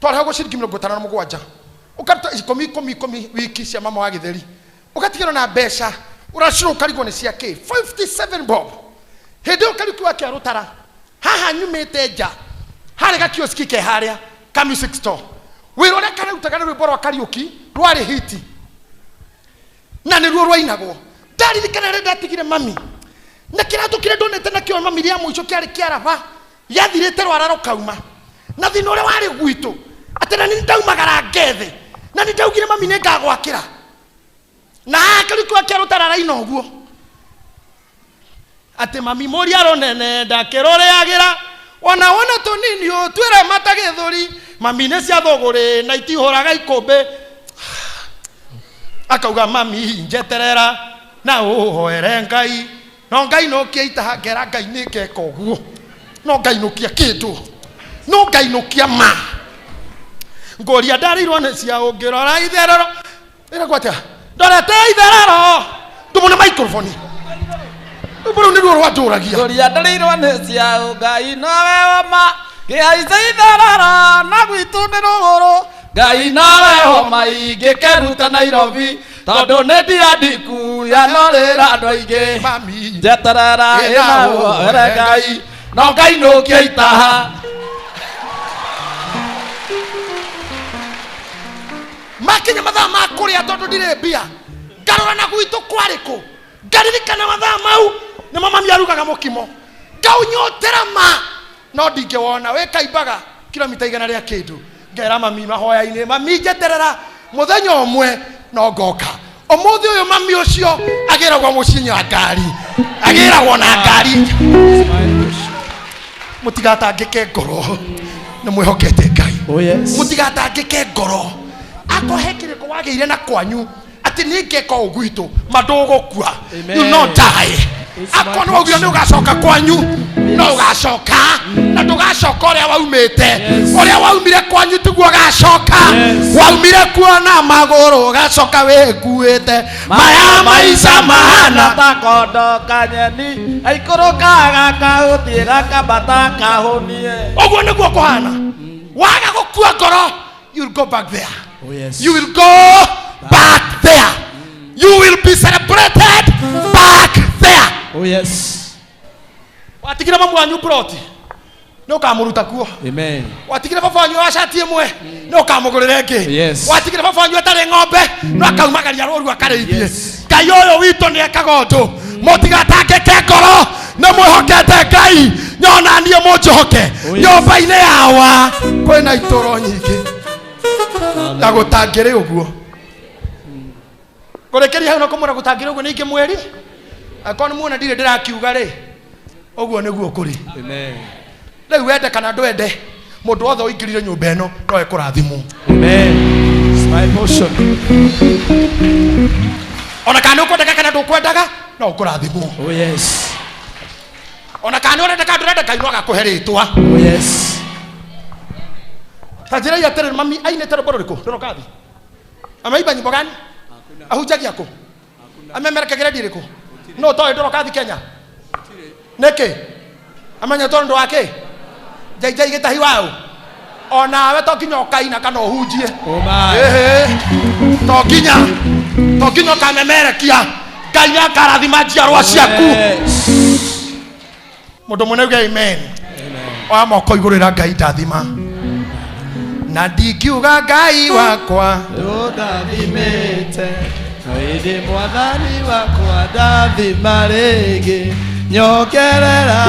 twarehagwo ciringi 57 ũkaruta 10 wiki cia mama wa gĩtheri ũgatigĩrwo na mbeca ũracirwo ũkarigwo nĩ cia kĩ 57 bob. Hĩndĩ ĩyo Kariuki wake arũtara haha nyumĩte nja harĩ gakioski ke harĩa ka music store. Wĩra ũrĩa karutaga nĩ rwĩmbo rwa Kariuki rwarĩ hiti na nĩruo rwainagwo. Ndaririkana rĩrĩa ndatigire mami na kĩratũ kĩrĩa ndonete nakĩo mami rĩa mũico kĩarĩ kĩaraba gĩathirĩte rwara rũkauma na thĩna ũrĩa warĩ gwitũ atĩ na nĩ ndaumagara ngethe na nĩ ndaugire mami nĩ ngagwakĩra na Kariuki wake arũtara raina ũguo atĩ mami mũria rũnene ndakĩrũrĩagĩra wanaona tonini o twira matagethuri mamine cia thogore na itihoraga ikombe akauga mami njeterera na uhoere Ngai no Ngai no kiita ngera Ngai ni ngeka uguo no Ngai no kia kindu no Ngai no kia ma ngoria ndarirwo ne cia ungirora itherero ira kwatia ndorete itherero tumune microphone buru ni ruo rwaturagia ngoria ndarirwo ne cia Ngai nawe ma ngihaica itherero na gwitu ni ruguru Ngai nawe homa ingikeruta Nairobi tondu ni ndiandiku yanorira andu aingi mami njeterera ina uhoere Ngai no Ngai no kiitaha makinya mathaa ma kuria tondu ndire mbia ngarora na gwitu kwariku ngaririkana mathaa mau ni mami arugaga mukimo ngaunyotera ma no ndingewona we kaimbaga kilomita igana ria kindu ngera mami mahoya-ini mami njeterera muthenya umwe no ngoka umuthi uyu mami ucio agiragwo mucinyo wa ngari agiragwo na ngari mutigatangike ngoro ni mwihokete Ngai mutigatangike ngoro akohe kiriko wageire na kwanyu ati ni ngeka ugwitu madugukua you not die akono ogio ni ugacoka kwanyu no ugacoka na tugacoka uria waumite uria waumire kwanyu tiguo gacoka waumire kuona maguru gacoka we nguite maya maica mahana takondo kanyeni aikurukaga kahutiga kabata kahunie oguo niguo kuhana waga gukua ngoro you will go back there you will go back there you will be celebrated back there watigire mamu wanyu proti no kamuruta kuo watigire baba wanyu ashati imwe no kamugurire ngi watigire baba wanyu atari ng'ombe no akaumagaria rũru akarĩithie Ngai ũyũ witũ nĩ ekaga ũndũ mũtigatangĩke ngoro nĩ mwĩhokete Ngai nyona niĩ mũnjohoke nyũmba-inĩ yawa kwĩna itũro nyingĩ na gũtangĩrĩ ũguo kũrĩkĩria hau no kũmwĩra gũtangĩrĩ ũguo nĩ ingĩ mweri akorwo nĩ muona ndirĩ ndĩrakiuga rĩ ũguo nĩguo kũrĩ rĩu wende kana ndwende mũndũ wothe ũingĩrire nyũmba ĩno no ekũrathimwo ona kana ũkwendaga kana ndũkwendaga no ũkũrathimwo ona kana ũrendeka ndũrenda Ngai no agakũhe rĩtwa ta njĩra ya tene mami ainĩte rwĩmbo rũrĩkũ rũrokathi ameimba nyĩmbo gani ahunjagia kũ amemerekagĩra ndirĩkũ no toĩ ndũrokathi Kenya nĩkĩ amenya tondu wake Jaijai Gitahi wao ona we to nginya ukaina kana uhunjie to nginya ukamemerekia Ngai nĩ akarathima njiarwa ciaku mundu munauga amen wa moko igurira Ngai ndathima na ndingiuga Ngai wakwa ndathimĩte ĩndĩ mwathani wakwa ndathima rĩngĩ nyokerera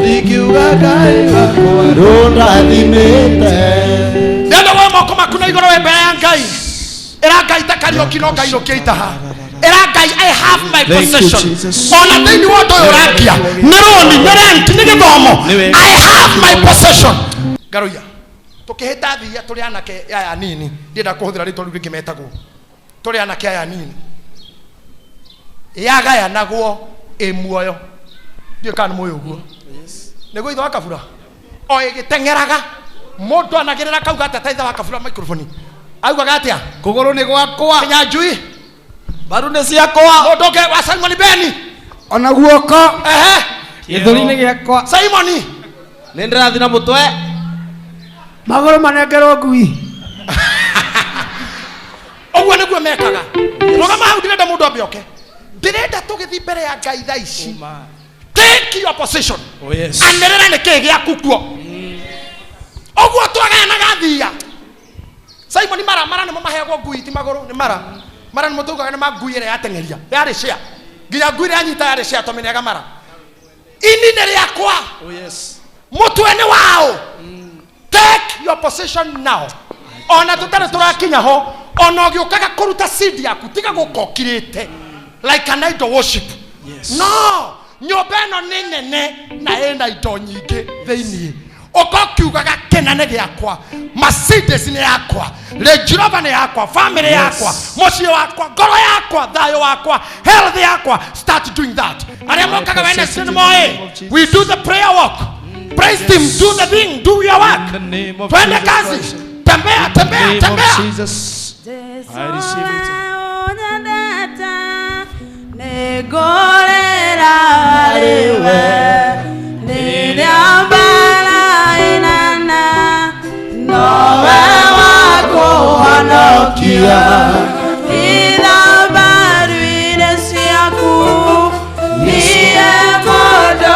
ndingiuga Ngai wakwa ndathimĩte nenda wa moko maku na iguru we mbere ya Ngai era Ngai takarioki no Ngai rũkĩitaha era Ngai I have my possession ona thĩinĩ wa ũndũ ũyũ ũrangia nĩ rũni nĩ rent nĩ gĩthomo I have my possession ngaruia tukihita thia turi anake aya nini ndenda kuhuthira ritwa riu ringi metagwo turi anake aya nini yagaya nagwo emuoyo ndio kana moyo guo nego itho akabura o igitengeraga mundu anagirira kauga atataitha wakabura microphone augaga atia kuguru ni gwakwa kinya njui baru ni ciakwa mundu ke wa Simon Beni ona guoko githuri-inĩ gĩakwa Simon ni ndirathi na mutwe magũrũ manengerwo ngui oguo nĩguo mekaga rũgama hau ndirenda mũndũ ambe oke ndirenda tũgĩthiĩ mbere ya Ngai thaa ici take your position anĩrĩra nĩ kĩĩ gĩaku kuo oguo twagayanaga thia Simon mara nĩmo maheagwo ngui ti magũrũ nĩ mara nĩmo tũgaga nĩ mangui ĩrĩa yateng'eria yarĩ cia nginya ngui ĩrĩa yanyita yarĩ cia tũmĩnĩaga mara ini nĩ rĩakwa mũtwe nĩ wao take your position now ona tutare turakinya ho ona ũgĩũkaga kũruta seed yaku tiga gũkokirĩte like an idol worship no nyũmba ĩno nĩ nene na ĩna indo nyingĩ thĩinĩ ũkokiugaga kĩnene gĩakwa Mercedes nĩ yakwa Range Rover nĩ yakwa family yakwa mũciĩ wakwa ngoro yakwa thayũ wakwa health yakwa start doing that arĩa mokaga Wednesday moe we do the prayer walk praise him do the thing do your work twende kazi tembea Jesus I receive it negorera ariwe niliambala inana nowe wako wanokia ila baruine siaku niye modo